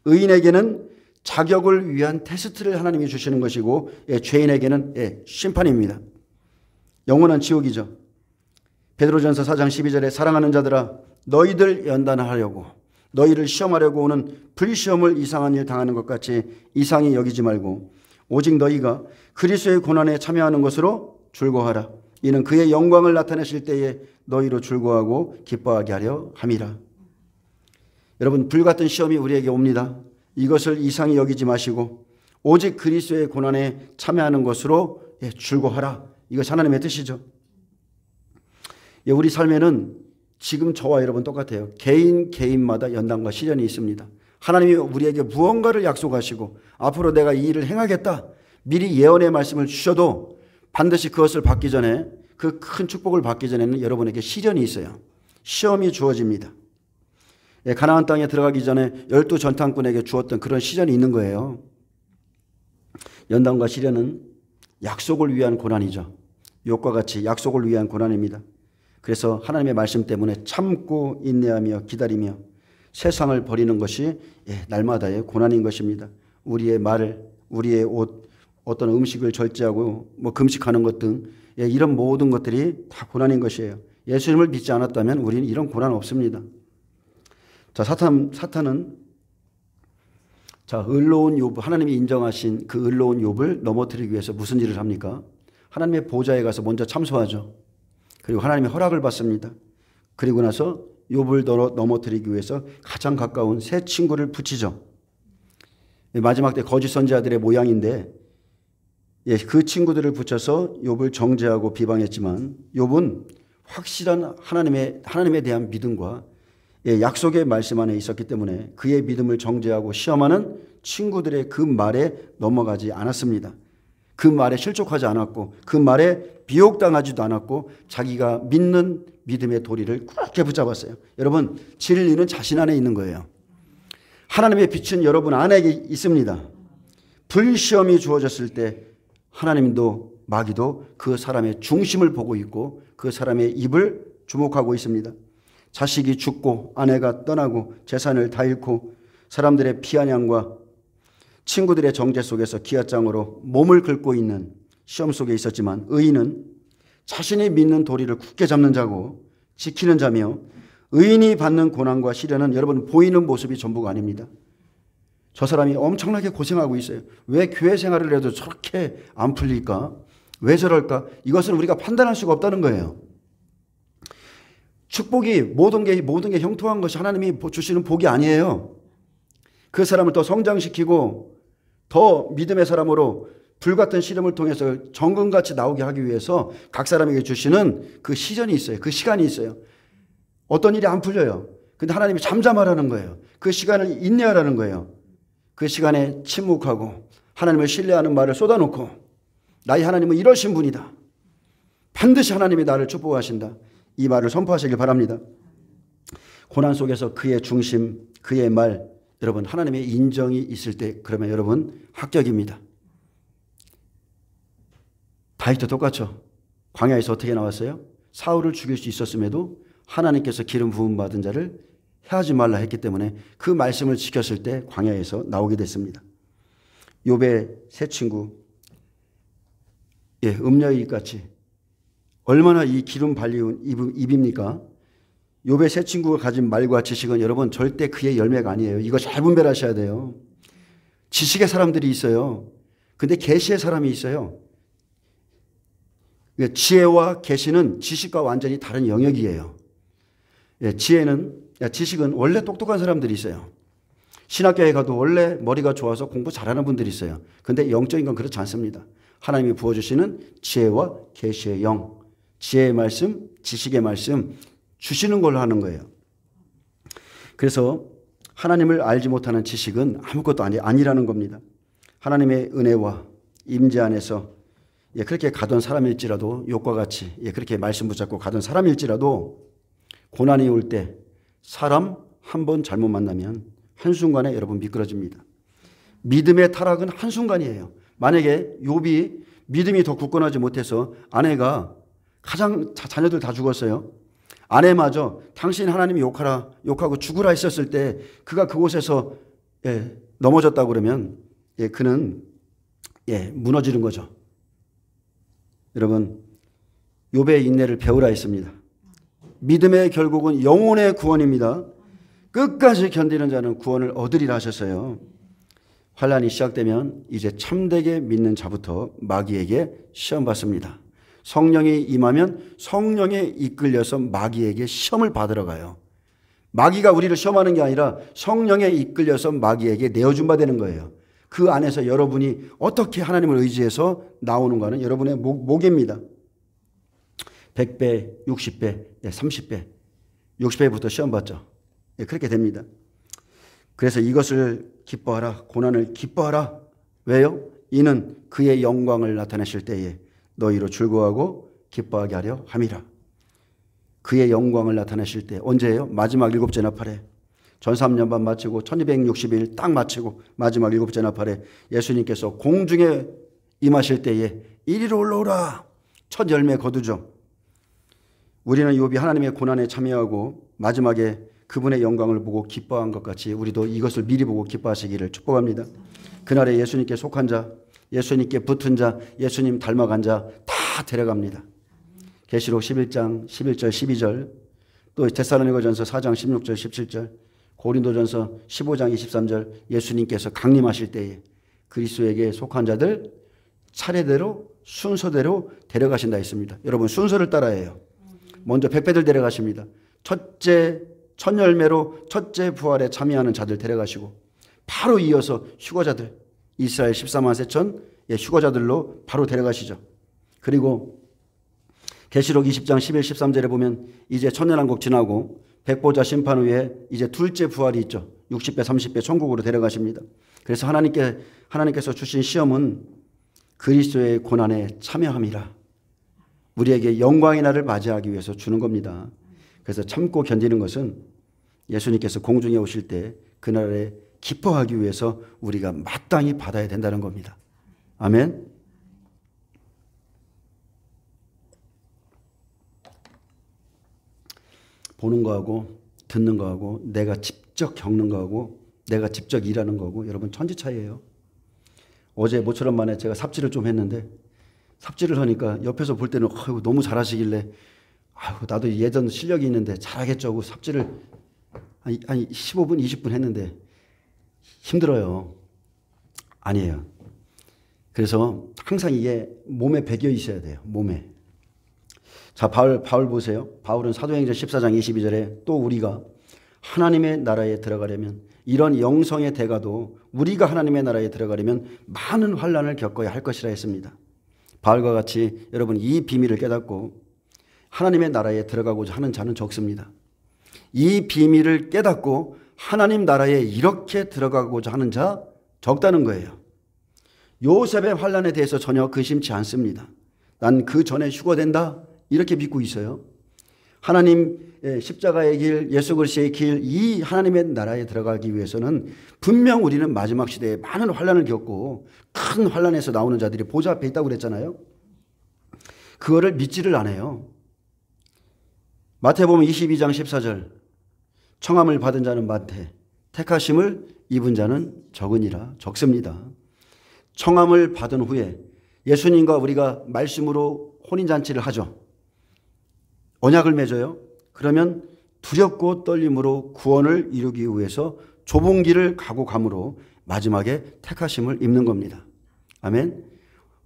의인에게는 자격을 위한 테스트를 하나님이 주시는 것이고, 죄인에게는 심판입니다. 영원한 지옥이죠. 베드로전서 4장 12절에 사랑하는 자들아 너희들 연단하려고 너희를 시험하려고 오는 불시험을 이상한 일 당하는 것 같이 이상히 여기지 말고 오직 너희가 그리스도의 고난에 참여하는 것으로 즐거워하라. 이는 그의 영광을 나타내실 때에 너희로 즐거워하고 기뻐하게 하려 함이라. 여러분, 불같은 시험이 우리에게 옵니다. 이것을 이상히 여기지 마시고 오직 그리스도의 고난에 참여하는 것으로 즐거워하라. 이것이 하나님의 뜻이죠. 우리 삶에는 지금 저와 여러분 똑같아요. 개인마다 연단과 시련이 있습니다. 하나님이 우리에게 무언가를 약속하시고 앞으로 내가 이 일을 행하겠다, 미리 예언의 말씀을 주셔도 반드시 그것을 받기 전에, 그 큰 축복을 받기 전에는 여러분에게 시련이 있어요. 시험이 주어집니다. 가나안 땅에 들어가기 전에 12 전탐꾼에게 주었던 그런 시련이 있는 거예요. 연단과 시련은 약속을 위한 고난이죠. 욥과 같이 약속을 위한 고난입니다. 그래서 하나님의 말씀 때문에 참고 인내하며 기다리며 세상을 버리는 것이 날마다의 고난인 것입니다. 우리의 말, 우리의 옷, 어떤 음식을 절제하고 금식하는 것 등 이런 모든 것들이 다 고난인 것이에요. 예수님을 믿지 않았다면 우리는 이런 고난 없습니다. 자, 사탄은 의로운 욥, 하나님이 인정하신 그 의로운 욥을 넘어뜨리기 위해서 무슨 일을 합니까? 하나님의 보좌에 가서 먼저 참소하죠. 그리고 하나님의 허락을 받습니다. 그리고 나서 욥을 넘어뜨리기 위해서 가장 가까운 세 친구를 붙이죠. 마지막 때 거짓 선지자들의 모양인데, 그 친구들을 붙여서 욥을 정죄하고 비방했지만 욥은 확실한 하나님에 대한 믿음과 약속의 말씀 안에 있었기 때문에 그의 믿음을 정죄하고 시험하는 친구들의 그 말에 넘어가지 않았습니다. 그 말에 실족하지 않았고 그 말에 비욕당하지도 않았고 자기가 믿는 믿음의 도리를 굳게 붙잡았어요. 여러분, 진리는 자신 안에 있는 거예요. 하나님의 빛은 여러분 안에 있습니다. 불시험이 주어졌을 때 하나님도 마귀도 그 사람의 중심을 보고 있고 그 사람의 입을 주목하고 있습니다. 자식이 죽고 아내가 떠나고 재산을 다 잃고 사람들의 피한양과 친구들의 정죄 속에서 기아장으로 몸을 긁고 있는 시험 속에 있었지만 의인은 자신이 믿는 도리를 굳게 잡는 자고 지키는 자며, 의인이 받는 고난과 시련은 여러분 보이는 모습이 전부가 아닙니다. 저 사람이 엄청나게 고생하고 있어요. 왜 교회 생활을 해도 저렇게 안 풀릴까? 왜 저럴까? 이것은 우리가 판단할 수가 없다는 거예요. 축복이 모든 게 형통한 것이 하나님이 주시는 복이 아니에요. 그 사람을 더 성장시키고 더 믿음의 사람으로 불같은 시험을 통해서 정금같이 나오게 하기 위해서 각 사람에게 주시는 그 시전이 있어요. 그 시간이 있어요. 어떤 일이 안 풀려요. 근데 하나님이 잠잠하라는 거예요. 그 시간을 인내하라는 거예요. 그 시간에 침묵하고 하나님을 신뢰하는 말을 쏟아놓고 나의 하나님은 이러신 분이다. 반드시 하나님이 나를 축복하신다. 이 말을 선포하시길 바랍니다. 고난 속에서 그의 중심, 그의 말, 여러분 하나님의 인정이 있을 때 그러면 여러분 합격입니다. 다윗도 똑같죠. 광야에서 어떻게 나왔어요? 사울을 죽일 수 있었음에도 하나님께서 기름 부음 받은 자를 해하지 말라 했기 때문에 그 말씀을 지켰을 때 광야에서 나오게 됐습니다. 욥의 세 친구, 음녀의 입같이 얼마나 이 기름 발리운 입입니까? 욥의 세 친구가 가진 말과 지식은 여러분 절대 그의 열매가 아니에요. 이거 잘 분별하셔야 돼요. 지식의 사람들이 있어요. 근데 계시의 사람이 있어요. 지혜와 계시는 지식과 완전히 다른 영역이에요. 지식은 원래 똑똑한 사람들이 있어요. 신학교에 가도 원래 머리가 좋아서 공부 잘하는 분들이 있어요. 근데 영적인 건 그렇지 않습니다. 하나님이 부어주시는 지혜와 계시의 영, 지혜의 말씀, 지식의 말씀 주시는 걸로 하는 거예요. 그래서 하나님을 알지 못하는 지식은 아무것도 아니라는 겁니다. 하나님의 은혜와 임재 안에서 그렇게 가던 사람일지라도 욥과 같이 그렇게 말씀 붙잡고 가던 사람일지라도 고난이 올 때 사람 한 번 잘못 만나면 한순간에 여러분 미끄러집니다. 믿음의 타락은 한순간이에요. 만약에 욥이 믿음이 더 굳건하지 못해서 아내가 자녀들 다 죽었어요. 아내마저 당신 하나님이 욕하고 죽으라 했었을 때 그가 그곳에서 넘어졌다고 그러면 그는 무너지는 거죠. 여러분 욥의 인내를 배우라 했습니다. 믿음의 결국은 영혼의 구원입니다. 끝까지 견디는 자는 구원을 얻으리라 하셨어요. 환란이 시작되면 이제 참되게 믿는 자부터 마귀에게 시험받습니다. 성령이 임하면 성령에 이끌려서 마귀에게 시험을 받으러 가요. 마귀가 우리를 시험하는 게 아니라 성령에 이끌려서 마귀에게 내어준 바 되는 거예요. 그 안에서 여러분이 어떻게 하나님을 의지해서 나오는가는 여러분의 목입니다. 100배, 60배, 30배, 60배부터 시험 받죠. 그렇게 됩니다. 그래서 이것을 기뻐하라, 고난을 기뻐하라. 왜요? 이는 그의 영광을 나타내실 때에 너희로 즐거워하고 기뻐하게 하려 함이라. 그의 영광을 나타내실 때 언제예요? 마지막 일곱째 나팔에 전사 3년 반 마치고 1260일 딱 마치고 마지막 일곱째 나팔에 예수님께서 공중에 임하실 때에 이리로 올라오라. 첫 열매 거두죠. 우리는 욥이 하나님의 고난에 참여하고 마지막에 그분의 영광을 보고 기뻐한 것 같이 우리도 이것을 미리 보고 기뻐하시기를 축복합니다. 그날에 예수님께 속한 자, 예수님께 붙은 자, 예수님 닮아간 자 다 데려갑니다. 계시록 11장 11절 12절 또 데살로니가전서 4장 16절 17절 고린도전서 15장 23절 예수님께서 강림하실 때에 그리스도에게 속한 자들 차례대로 순서대로 데려가신다 했습니다. 여러분 순서를 따라야 해요. 먼저 백배들 데려가십니다. 첫 열매로 첫째 부활에 참여하는 자들 데려가시고 바로 이어서 휴거자들 이스라엘 14만 세천 휴거자들로 바로 데려가시죠. 그리고 계시록 20장 11, 13절에 보면 이제 천년왕국 지나고 백보자 심판 후에 이제 둘째 부활이 있죠. 60배, 30배 천국으로 데려가십니다. 그래서 하나님께서 주신 시험은 그리스도의 고난에 참여함이라. 우리에게 영광의 날을 맞이하기 위해서 주는 겁니다. 그래서 참고 견디는 것은 예수님께서 공중에 오실 때 그날에 기뻐하기 위해서 우리가 마땅히 받아야 된다는 겁니다. 아멘. 보는 거하고 듣는 거하고 내가 직접 겪는 거하고 내가 직접 일하는 거고 여러분 천지 차이예요. 어제 모처럼 만에 제가 삽질을 좀 했는데 삽질을 하니까 옆에서 볼 때는 너무 잘하시길래 나도 예전 실력이 있는데 잘하겠죠 하고 삽질을 한 15분 20분 했는데 힘들어요. 아니에요. 그래서 항상 이게 몸에 배겨 있어야 돼요. 몸에. 자, 바울 보세요. 바울은 사도행전 14장 22절에 또 우리가 하나님의 나라에 들어가려면 이런 영성의 대가도 우리가 하나님의 나라에 들어가려면 많은 환난을 겪어야 할 것이라 했습니다. 바울과 같이 여러분 이 비밀을 깨닫고 하나님의 나라에 들어가고자 하는 자는 적습니다. 이 비밀을 깨닫고 하나님 나라에 이렇게 들어가고자 하는 자 적다는 거예요. 요셉의 환난에 대해서 전혀 근심치 않습니다. 난 그 전에 휴거된다 이렇게 믿고 있어요. 하나님의 십자가의 길, 예수 그리스도의 길, 이 하나님의 나라에 들어가기 위해서는 분명 우리는 마지막 시대에 많은 환난을 겪고 큰 환난에서 나오는 자들이 보좌 앞에 있다고 그랬잖아요. 그거를 믿지를 않아요. 마태복음 22장 14절 청함을 받은 자는 많되 택하심을 입은 자는 적으니라. 적습니다. 청함을 받은 후에 예수님과 우리가 말씀으로 혼인잔치를 하죠. 언약을 맺어요. 그러면 두렵고 떨림으로 구원을 이루기 위해서 좁은 길을 가고 감으로 마지막에 택하심을 입는 겁니다. 아멘.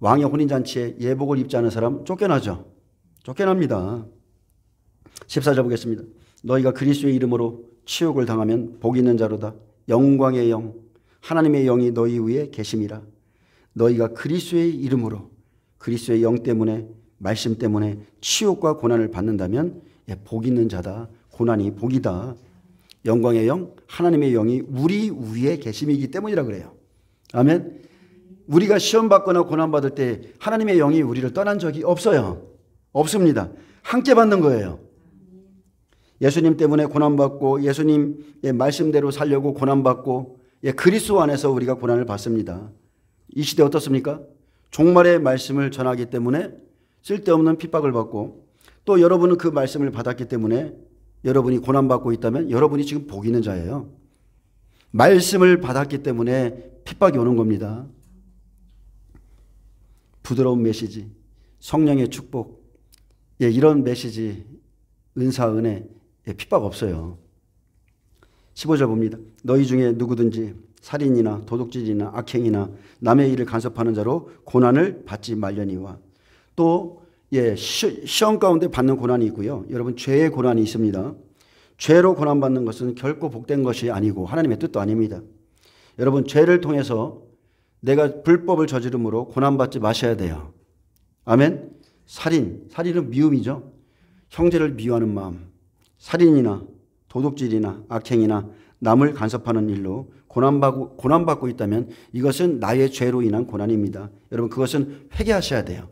왕의 혼인잔치에 예복을 입지 않은 사람 쫓겨나죠. 쫓겨납니다. 14절 보겠습니다. 너희가 그리스도의 이름으로 치욕을 당하면 복 있는 자로다. 영광의 영 하나님의 영이 너희 위에 계심이라. 너희가 그리스도의 이름으로 그리스도의 영 때문에 말씀 때문에 치욕과 고난을 받는다면 복 있는 자다. 고난이 복이다. 영광의 영 하나님의 영이 우리 위에 계심이기 때문이라 그래요. 아멘. 우리가 시험 받거나 고난 받을 때 하나님의 영이 우리를 떠난 적이 없어요. 없습니다. 함께 받는 거예요. 예수님 때문에 고난받고 예수님의 말씀대로 살려고 고난받고 그리스도 안에서 우리가 고난을 받습니다. 이 시대 어떻습니까? 종말의 말씀을 전하기 때문에 쓸데없는 핍박을 받고 또 여러분은 그 말씀을 받았기 때문에 여러분이 고난받고 있다면 여러분이 지금 복 있는 자예요. 말씀을 받았기 때문에 핍박이 오는 겁니다. 부드러운 메시지, 성령의 축복, 이런 메시지, 은사, 은혜, 핍박 없어요. 15절 봅니다. 너희 중에 누구든지 살인이나 도둑질이나 악행이나 남의 일을 간섭하는 자로 고난을 받지 말려니와 또 시험 가운데 받는 고난이 있고요. 여러분 죄의 고난이 있습니다. 죄로 고난받는 것은 결코 복된 것이 아니고 하나님의 뜻도 아닙니다. 여러분 죄를 통해서 내가 불법을 저지름으로 고난받지 마셔야 돼요. 아멘. 살인은 미움이죠. 형제를 미워하는 마음. 살인이나 도둑질이나 악행이나 남을 간섭하는 일로 고난받고 있다면 이것은 나의 죄로 인한 고난입니다. 여러분 그것은 회개하셔야 돼요.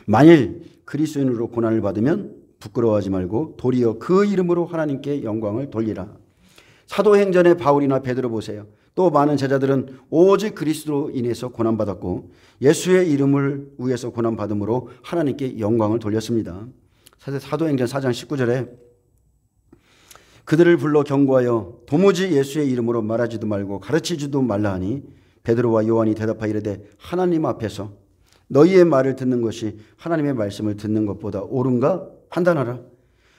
만일 그리스도인으로 고난을 받으면 부끄러워하지 말고 도리어 그 이름으로 하나님께 영광을 돌리라. 사도행전의 바울이나 베드로 보세요. 또 많은 제자들은 오직 그리스도로 인해서 고난받았고 예수의 이름을 위해서 고난받음으로 하나님께 영광을 돌렸습니다. 사도행전 4장 19절에 그들을 불러 경고하여 도무지 예수의 이름으로 말하지도 말고 가르치지도 말라 하니 베드로와 요한이 대답하여 이르되 하나님 앞에서 너희의 말을 듣는 것이 하나님의 말씀을 듣는 것보다 옳은가 판단하라.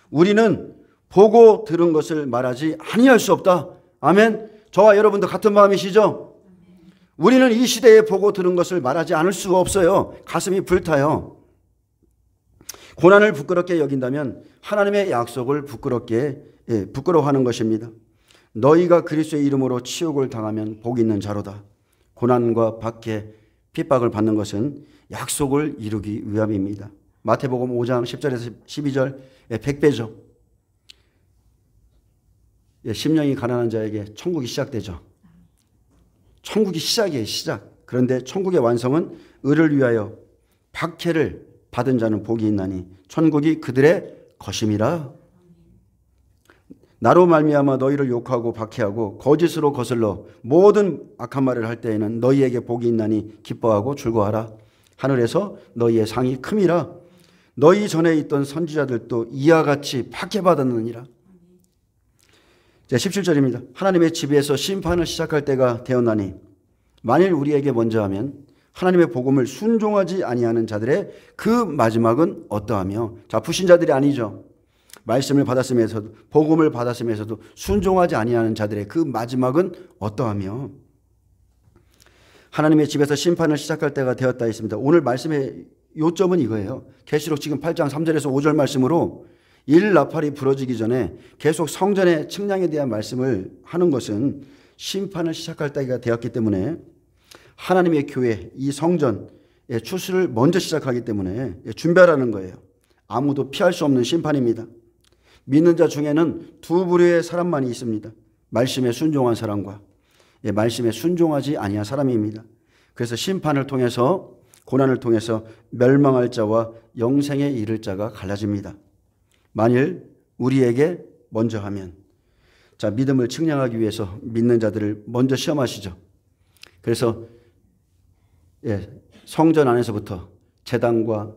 우리는 보고 들은 것을 말하지 아니할 수 없다. 아멘. 저와 여러분도 같은 마음이시죠? 우리는 이 시대에 보고 들은 것을 말하지 않을 수가 없어요. 가슴이 불타요. 고난을 부끄럽게 여긴다면 하나님의 약속을 부끄러워하는 것입니다. 너희가 그리스도의 이름으로 치욕을 당하면 복 있는 자로다. 고난과 박해, 핍박을 받는 것은 약속을 이루기 위함입니다. 마태복음 5장 10절에서 12절 100배죠. 심령이 가난한 자에게 천국이 시작되죠. 천국이 시작이에요. 시작. 그런데 천국의 완성은 의를 위하여 박해를 받은 자는 복이 있나니 천국이 그들의 것임이라. 나로 말미암아 너희를 욕하고 박해하고 거짓으로 거슬러 모든 악한 말을 할 때에는 너희에게 복이 있나니 기뻐하고 즐거워하라. 하늘에서 너희의 상이 큼이라. 너희 전에 있던 선지자들도 이와 같이 박해받았느니라. 17절입니다. 하나님의 집에서 심판을 시작할 때가 되었나니 만일 우리에게 먼저 하면 하나님의 복음을 순종하지 아니하는 자들의 그 마지막은 어떠하며. 자, 불신자들이 아니죠. 말씀을 받았으면서도 복음을 받았으면서도 순종하지 아니하는 자들의 그 마지막은 어떠하며. 하나님의 집에서 심판을 시작할 때가 되었다 했습니다. 오늘 말씀의 요점은 이거예요. 계시록 지금 8장 3절에서 5절 말씀으로 일나팔이 부러지기 전에 계속 성전의 측량에 대한 말씀을 하는 것은 심판을 시작할 때가 되었기 때문에 하나님의 교회, 이 성전의 추수를 먼저 시작하기 때문에 준비하라는 거예요. 아무도 피할 수 없는 심판입니다. 믿는 자 중에는 두 부류의 사람만이 있습니다. 말씀에 순종한 사람과 말씀에 순종하지 아니한 사람입니다. 그래서 심판을 통해서 고난을 통해서 멸망할 자와 영생에 이를 자가 갈라집니다. 만일 우리에게 먼저 하면, 자, 믿음을 측량하기 위해서 믿는 자들을 먼저 시험하시죠. 그래서 성전 안에서부터 제단과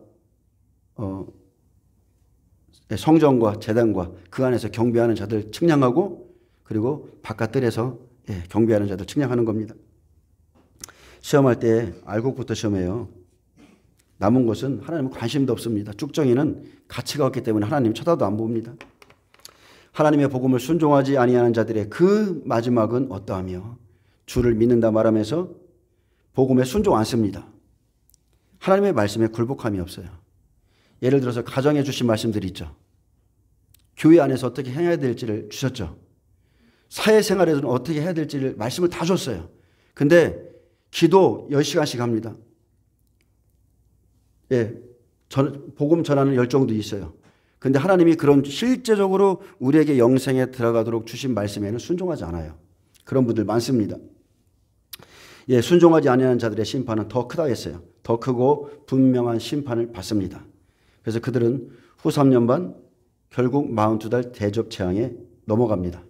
성전과 제단과 그 안에서 경배하는 자들 측량하고 그리고 바깥들에서 경배하는 자들 측량하는 겁니다. 시험할 때 알곡부터 시험해요. 남은 것은 하나님은 관심도 없습니다. 쭉정이는 가치가 없기 때문에 하나님 쳐다도 안 봅니다. 하나님의 복음을 순종하지 아니하는 자들의 그 마지막은 어떠하며 주를 믿는다 말하면서 복음에 순종 않습니다. 하나님의 말씀에 굴복함이 없어요. 예를 들어서 가정에 주신 말씀들이 있죠. 교회 안에서 어떻게 해야 될지를 주셨죠. 사회생활에서는 어떻게 해야 될지를 말씀을 다 줬어요. 근데 기도 10시간씩 합니다. 예, 복음 전하는 열정도 있어요. 근데 하나님이 그런 실제적으로 우리에게 영생에 들어가도록 주신 말씀에는 순종하지 않아요. 그런 분들 많습니다. 예, 순종하지 아니하는 자들의 심판은 더 크다 했어요. 더 크고 분명한 심판을 받습니다. 그래서 그들은 후 3년 반 결국 42달 대접 재앙에 넘어갑니다.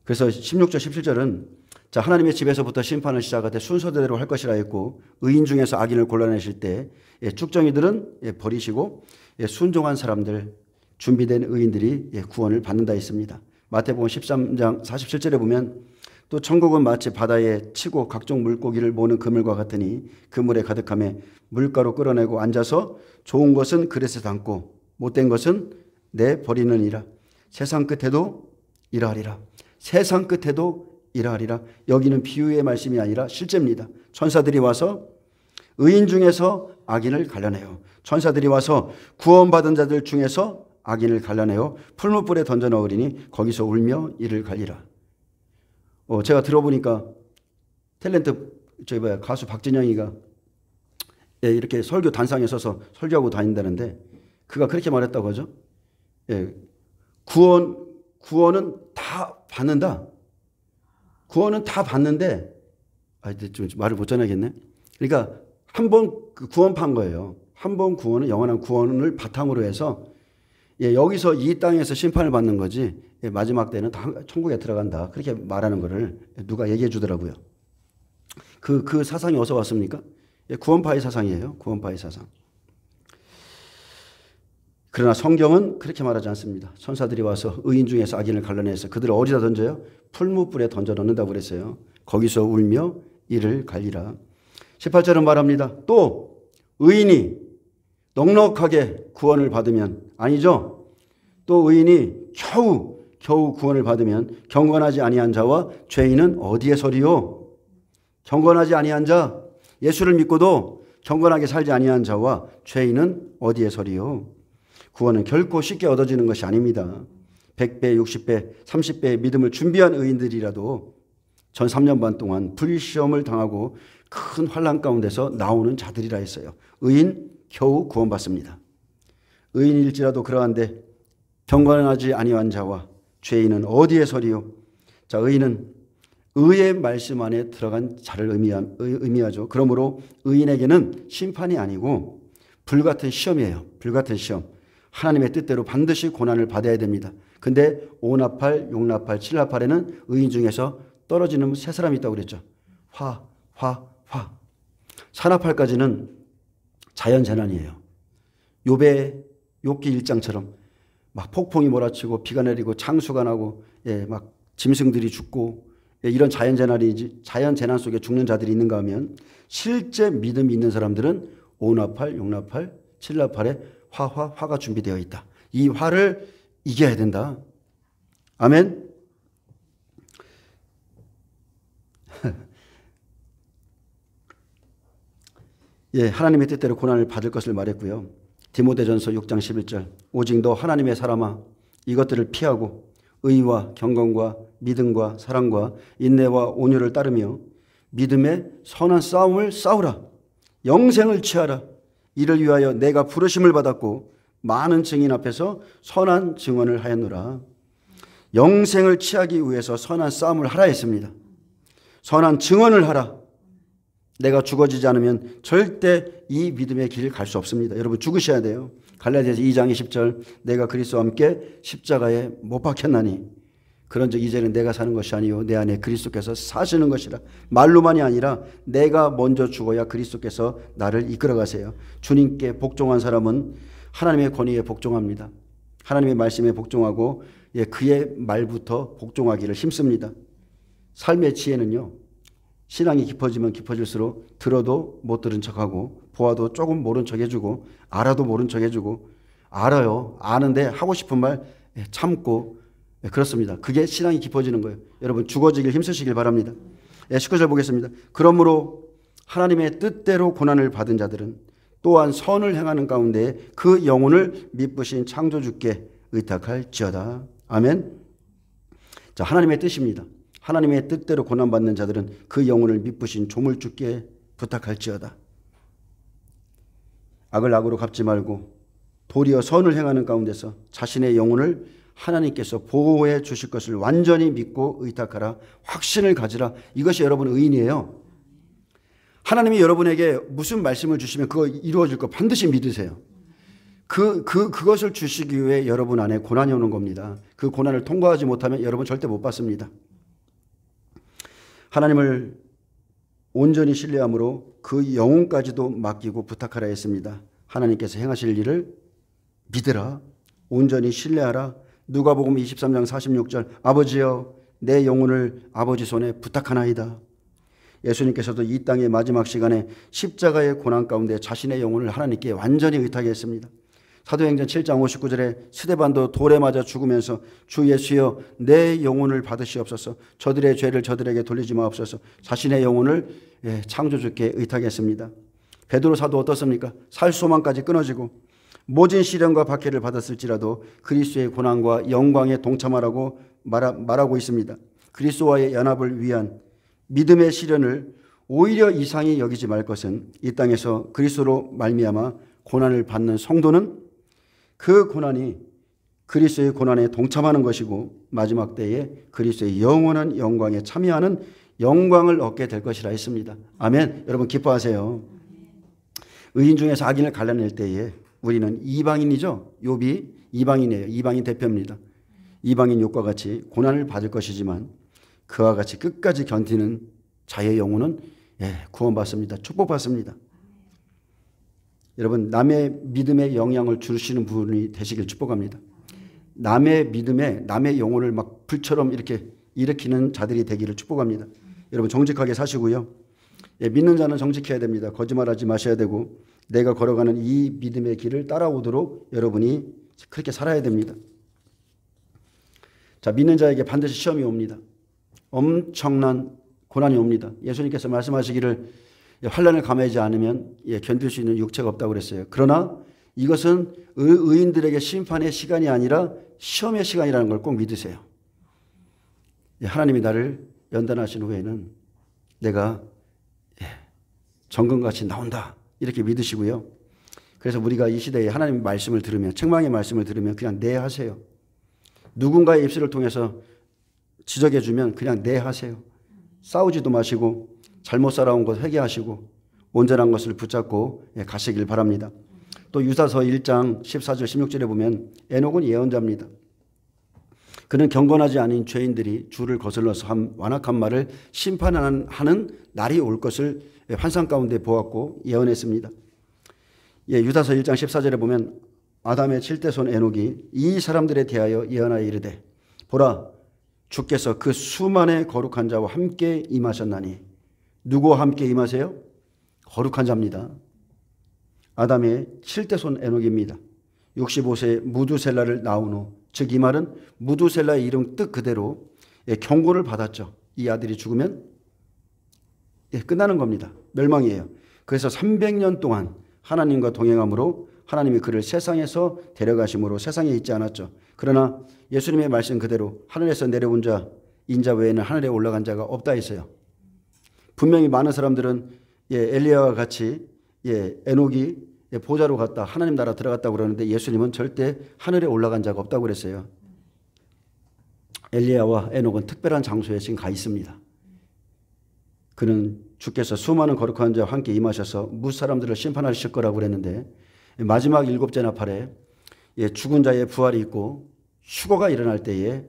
그래서 16절 17절은 자, 하나님의 집에서부터 심판을 시작하되 순서대로 할 것이라 했고 의인 중에서 악인을 골라내실 때 쭉정이들은 버리시고 순종한 사람들 준비된 의인들이 구원을 받는다 했습니다. 마태복음 13장 47절에 보면 또 천국은 마치 바다에 치고 각종 물고기를 모는 그물과 같으니 그물에 가득하며 물가로 끌어내고 앉아서 좋은 것은 그릇에 담고 못된 것은 내버리느니라. 세상 끝에도 이러하리라. 세상 끝에도 이러하리라. 여기는 비유의 말씀이 아니라 실제입니다. 천사들이 와서 의인 중에서 악인을 갈라내요. 천사들이 와서 구원받은 자들 중에서 악인을 갈라내어 풀무불에 던져 넣으리니 거기서 울며 이를 갈리라. 제가 들어보니까 탤런트 가수 박진영이가 이렇게 설교 단상에 서서 설교하고 다닌다는데 그가 그렇게 말했다고 하죠. 구원은 다 받는다. 구원은 다 받는데 좀 말을 못 전하겠네. 그러니까 한 번 구원 판 거예요. 한 번 구원은 영원한 구원을 바탕으로 해서 여기서 이 땅에서 심판을 받는 거지 마지막 때는 다 천국에 들어간다. 그렇게 말하는 거를 누가 얘기해 주더라고요. 그 사상이 어디서 왔습니까? 구원파의 사상이에요. 구원파의 사상. 그러나 성경은 그렇게 말하지 않습니다. 천사들이 와서 의인 중에서 악인을 갈라내서 그들을 어디다 던져요? 풀무불에 던져 넣는다고 그랬어요. 거기서 울며 이를 갈리라. 18절은 말합니다. 또 의인이 넉넉하게 구원을 받으면 아니죠. 또 의인이 겨우 구원을 받으면 경건하지 아니한 자와 죄인은 어디에 서리요? 경건하지 아니한 자, 예수를 믿고도 경건하게 살지 아니한 자와 죄인은 어디에 서리요? 구원은 결코 쉽게 얻어지는 것이 아닙니다. 100배, 60배, 30배의 믿음을 준비한 의인들이라도 전 3년 반 동안 불시험을 당하고 큰 환난 가운데서 나오는 자들이라 했어요. 의인 겨우 구원받습니다. 의인일지라도 그러한데 경건하지 아니한 자와 죄인은 어디에 서리요? 자, 의인은 의의 말씀 안에 들어간 자를 의미하죠. 그러므로 의인에게는 심판이 아니고 불같은 시험이에요. 불같은 시험. 하나님의 뜻대로 반드시 고난을 받아야 됩니다. 근데 5나팔, 6나팔, 7나팔에는 의인 중에서 떨어지는 세 사람이 있다고 그랬죠. 화. 4나팔까지는 자연재난이에요. 욥기 1장처럼 막 폭풍이 몰아치고 비가 내리고 창수가 나고 막 짐승들이 죽고 이런 자연재난 속에 죽는 자들이 있는가 하면 실제 믿음이 있는 사람들은 5나팔, 6나팔, 7나팔에 화가 준비되어 있다. 이 화를 이겨야 된다. 아멘. 하나님의 뜻대로 고난을 받을 것을 말했고요. 디모데전서 6장 11절 오직 너 하나님의 사람아 이것들을 피하고 의와 경건과 믿음과 사랑과 인내와 온유를 따르며 믿음의 선한 싸움을 싸우라. 영생을 취하라. 이를 위하여 내가 부르심을 받았고 많은 증인 앞에서 선한 증언을 하였노라. 영생을 취하기 위해서 선한 싸움을 하라 했습니다. 선한 증언을 하라. 내가 죽어지지 않으면 절대 이 믿음의 길을 갈 수 없습니다. 여러분 죽으셔야 돼요. 갈라디아서 2장 20절 내가 그리스도와 함께 십자가에 못 박혔나니 그런즉 이제는 내가 사는 것이 아니요 내 안에 그리스도께서 사시는 것이라. 말로만이 아니라 내가 먼저 죽어야 그리스도께서 나를 이끌어 가세요. 주님께 복종한 사람은 하나님의 권위에 복종합니다. 하나님의 말씀에 복종하고 그의 말부터 복종하기를 힘씁니다. 삶의 지혜는요. 신앙이 깊어지면 깊어질수록 들어도 못 들은 척하고 보아도 조금 모른 척 해주고 알아도 모른 척 해주고 알아요. 아는데 하고 싶은 말 참고 그렇습니다. 그게 신앙이 깊어지는 거예요. 여러분 죽어지길 힘쓰시길 바랍니다. 19절 보겠습니다. 그러므로 하나님의 뜻대로 고난을 받은 자들은 또한 선을 행하는 가운데 그 영혼을 미쁘신 창조주께 의탁할지어다. 아멘. 자, 하나님의 뜻입니다. 하나님의 뜻대로 고난받는 자들은 그 영혼을 미쁘신 조물주께 부탁할지어다. 악을 악으로 갚지 말고 도리어 선을 행하는 가운데서 자신의 영혼을 하나님께서 보호해 주실 것을 완전히 믿고 의탁하라. 확신을 가지라. 이것이 여러분 의인이에요. 하나님이 여러분에게 무슨 말씀을 주시면 그거 이루어질 거 반드시 믿으세요. 그것을 주시기 위해 여러분 안에 고난이 오는 겁니다. 그 고난을 통과하지 못하면 여러분 절대 못 받습니다. 하나님을 온전히 신뢰함으로 그 영혼까지도 맡기고 부탁하라 했습니다. 하나님께서 행하실 일을 믿으라. 온전히 신뢰하라. 누가복음 23장 46절 아버지여 내 영혼을 아버지 손에 부탁하나이다. 예수님께서도 이 땅의 마지막 시간에 십자가의 고난 가운데 자신의 영혼을 하나님께 완전히 의탁했습니다. 사도행전 7장 59절에 스데반도 돌에 맞아 죽으면서 주 예수여 내 영혼을 받으시옵소서. 저들의 죄를 저들에게 돌리지 마옵소서. 자신의 영혼을 창조주께 의탁했습니다. 베드로 사도 어떻습니까? 살 소망까지 끊어지고 모진 시련과 박해를 받았을지라도 그리스도의 고난과 영광에 동참하라고 말하고 있습니다. 그리스도와의 연합을 위한 믿음의 시련을 오히려 이상히 여기지 말 것은 이 땅에서 그리스도로 말미암아 고난을 받는 성도는 그 고난이 그리스도의 고난에 동참하는 것이고 마지막 때에 그리스도의 영원한 영광에 참여하는 영광을 얻게 될 것이라 했습니다. 아멘. 여러분 기뻐하세요. 의인 중에서 악인을 갈라낼 때에 우리는 이방인이죠. 욥이 이방인이에요. 이방인 대표입니다. 이방인 욥과 같이 고난을 받을 것이지만 그와 같이 끝까지 견디는 자의 영혼은 구원받습니다. 축복받습니다. 여러분 남의 믿음에 영향을 주시는 분이 되시길 축복합니다. 남의 믿음에 남의 영혼을 막 불처럼 이렇게 일으키는 자들이 되기를 축복합니다. 여러분 정직하게 사시고요. 믿는 자는 정직해야 됩니다. 거짓말하지 마셔야 되고 내가 걸어가는 이 믿음의 길을 따라오도록 여러분이 그렇게 살아야 됩니다. 자, 믿는 자에게 반드시 시험이 옵니다. 엄청난 고난이 옵니다. 예수님께서 말씀하시기를 환난을 감하지 않으면 견딜 수 있는 육체가 없다고 그랬어요. 그러나 이것은 의인들에게 심판의 시간이 아니라 시험의 시간이라는 걸 꼭 믿으세요. 하나님이 나를 연단하신 후에는 내가 정금같이 나온다 이렇게 믿으시고요. 그래서 우리가 이 시대에 하나님의 말씀을 들으면 책망의 말씀을 들으면 그냥 네 하세요. 누군가의 입술을 통해서 지적해 주면 그냥 네 하세요. 싸우지도 마시고 잘못 살아온 것 회개하시고 온전한 것을 붙잡고 가시길 바랍니다. 또 유다서 1장 14절 16절에 보면 에녹은 예언자입니다. 그는 경건하지 않은 죄인들이 주를 거슬러서 한 완악한 말을 심판하는 날이 올 것을 환상 가운데 보았고 예언했습니다. 유다서 1장 14절에 보면 아담의 7대손 에녹이 이 사람들에 대하여 예언하여 이르되 보라 주께서 그 수만의 거룩한 자와 함께 임하셨나니 누구와 함께 임하세요? 거룩한 자입니다. 아담의 7대손 에녹입니다. 65세에 무두셀라를 낳은 후 즉 이 말은 무두셀라의 이름 뜻 그대로 경고를 받았죠. 이 아들이 죽으면 끝나는 겁니다. 멸망이에요. 그래서 300년 동안 하나님과 동행함으로 하나님이 그를 세상에서 데려가심으로 세상에 있지 않았죠. 그러나 예수님의 말씀 그대로 하늘에서 내려온 자 인자 외에는 하늘에 올라간 자가 없다 했어요. 분명히 많은 사람들은 엘리야와 같이 에녹이 보좌로 갔다 하나님 나라 들어갔다고 그러는데 예수님은 절대 하늘에 올라간 자가 없다고 그랬어요. 엘리야와 에녹은 특별한 장소에 지금 가 있습니다. 그는 주께서 수많은 거룩한 자와 함께 임하셔서 무사람들을 심판하실 거라고 그랬는데 마지막 7째 나팔에 죽은 자의 부활이 있고 휴거가 일어날 때에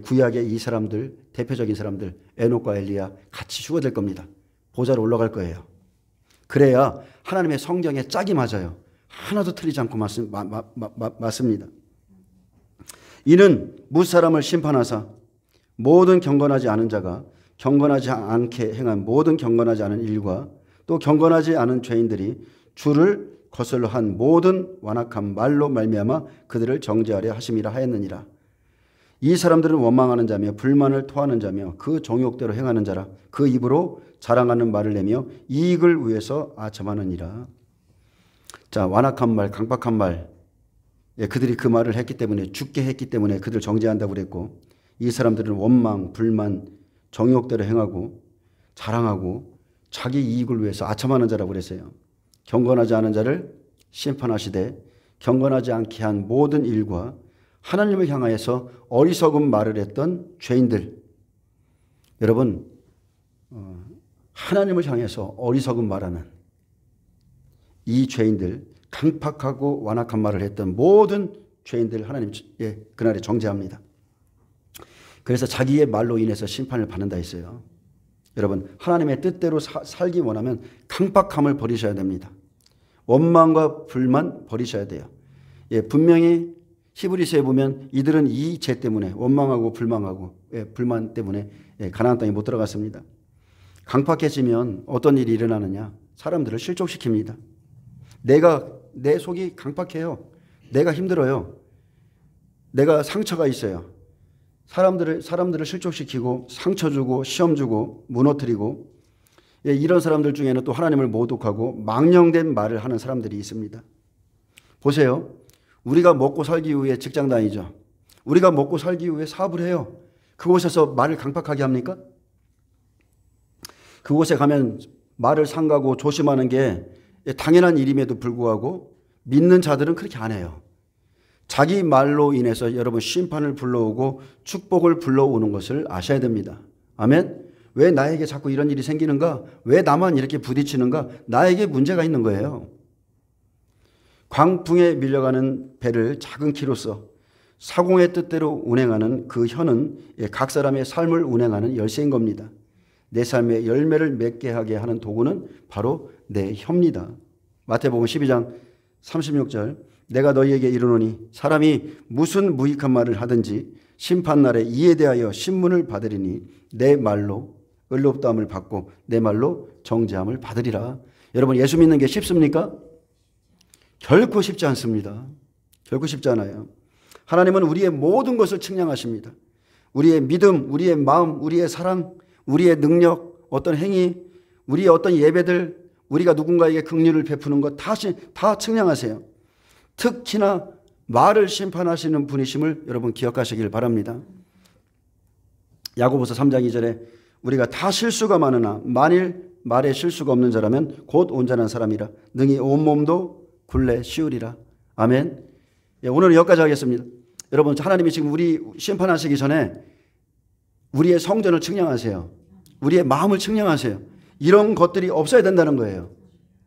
구약의 이 사람들 대표적인 사람들 에녹과 엘리야 같이 휴거될 겁니다. 보좌로 올라갈 거예요. 그래야 하나님의 성경에 짝이 맞아요. 하나도 틀리지 않고 맞습니다. 이는 무사람을 심판하사 모든 경건하지 않은 자가 경건하지 않게 행한 모든 경건하지 않은 일과 또 경건하지 않은 죄인들이 주를 거슬러 한 모든 완악한 말로 말미암아 그들을 정죄하려 하심이라 하였느니라. 이 사람들은 원망하는 자며 불만을 토하는 자며 그 정욕대로 행하는 자라. 그 입으로 자랑하는 말을 내며 이익을 위해서 아첨하느니라. 자, 완악한 말, 강박한 말. 그들이 그 말을 했기 때문에, 죽게 했기 때문에 그들을 정죄한다고 그랬고, 이 사람들은 원망, 불만, 정욕대로 행하고 자랑하고 자기 이익을 위해서 아첨하는 자라고 그랬어요. 경건하지 않은 자를 심판하시되 경건하지 않게 한 모든 일과 하나님을 향하여서 어리석은 말을 했던 죄인들. 여러분, 하나님을 향해서 어리석은 말하는 이 죄인들, 강팍하고 완악한 말을 했던 모든 죄인들 하나님 그날에 정죄합니다. 그래서 자기의 말로 인해서 심판을 받는다 했어요. 여러분, 하나님의 뜻대로 살기 원하면 강팍함을 버리셔야 됩니다. 원망과 불만 버리셔야 돼요. 분명히 히브리서에 보면 이들은 이 죄 때문에 원망하고 불망하고 불만 때문에 가나안 땅에 못 들어갔습니다. 강팍해지면 어떤 일이 일어나느냐? 사람들을 실족시킵니다. 내 속이 강팍해요. 내가 힘들어요. 내가 상처가 있어요. 사람들을 실족시키고 상처 주고 시험 주고 무너뜨리고 이런 사람들 중에는 또 하나님을 모독하고 망령된 말을 하는 사람들이 있습니다. 보세요. 우리가 먹고 살기 위해 직장 다니죠. 우리가 먹고 살기 위해 사업을 해요. 그곳에서 말을 강팍하게 합니까? 그곳에 가면 말을 삼가고 조심하는 게 당연한 일임에도 불구하고 믿는 자들은 그렇게 안 해요. 자기 말로 인해서 여러분 심판을 불러오고 축복을 불러오는 것을 아셔야 됩니다. 아멘. 왜 나에게 자꾸 이런 일이 생기는가? 왜 나만 이렇게 부딪히는가? 나에게 문제가 있는 거예요. 광풍에 밀려가는 배를 작은 키로서 사공의 뜻대로 운행하는 그 혀는 각 사람의 삶을 운행하는 열쇠인 겁니다. 내 삶의 열매를 맺게 하게 하는 도구는 바로 내 혀입니다. 마태복음 12장 36절 내가 너희에게 이르노니 사람이 무슨 무익한 말을 하든지 심판날에 이에 대하여 신문을 받으리니 내 말로 의롭다함을 받고 내 말로 정죄함을 받으리라. 여러분, 예수 믿는 게 쉽습니까? 결코 쉽지 않습니다. 결코 쉽지 않아요. 하나님은 우리의 모든 것을 측량하십니다. 우리의 믿음, 우리의 마음, 우리의 사랑, 우리의 능력, 어떤 행위, 우리의 어떤 예배들, 우리가 누군가에게 긍휼을 베푸는 것 다 측량하세요. 특히나 말을 심판하시는 분이심을 여러분 기억하시길 바랍니다. 야고보서 3장 2절에 우리가 다 실수가 많으나 만일 말에 실수가 없는 자라면 곧 온전한 사람이라 능히 온몸도 굴레 씌우리라. 아멘. 오늘은 여기까지 하겠습니다. 여러분, 하나님이 지금 우리 심판하시기 전에 우리의 성전을 측량하세요. 우리의 마음을 측량하세요. 이런 것들이 없어야 된다는 거예요.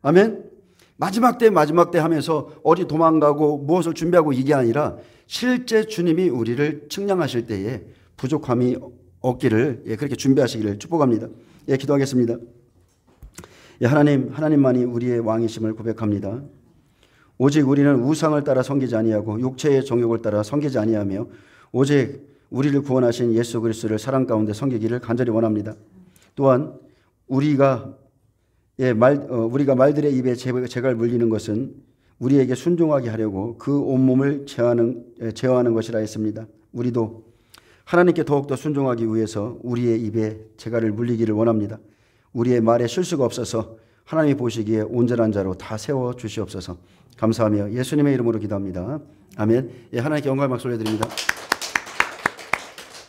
아멘. 마지막 때 하면서 어디 도망가고 무엇을 준비하고 이게 아니라 실제 주님이 우리를 측량하실 때에 부족함이 없기를 그렇게 준비하시기를 축복합니다. 기도하겠습니다. 하나님만이 우리의 왕이심을 고백합니다. 오직 우리는 우상을 따라 섬기지 아니하고 육체의 정욕을 따라 섬기지 아니하며 오직 우리를 구원하신 예수 그리스도를 사랑 가운데 섬기기를 간절히 원합니다. 또한 우리가 말들의 입에 재갈 물리는 것은 우리에게 순종하게 하려고 그 온몸을 제어하는 것이라 했습니다. 우리도 하나님께 더욱더 순종하기 위해서 우리의 입에 재갈을 물리기를 원합니다. 우리의 말에 실수가 없어서 하나님이 보시기에 온전한 자로 다 세워 주시옵소서. 감사하며 예수님의 이름으로 기도합니다. 아멘. 하나님께 영광을 막소 올려드립니다.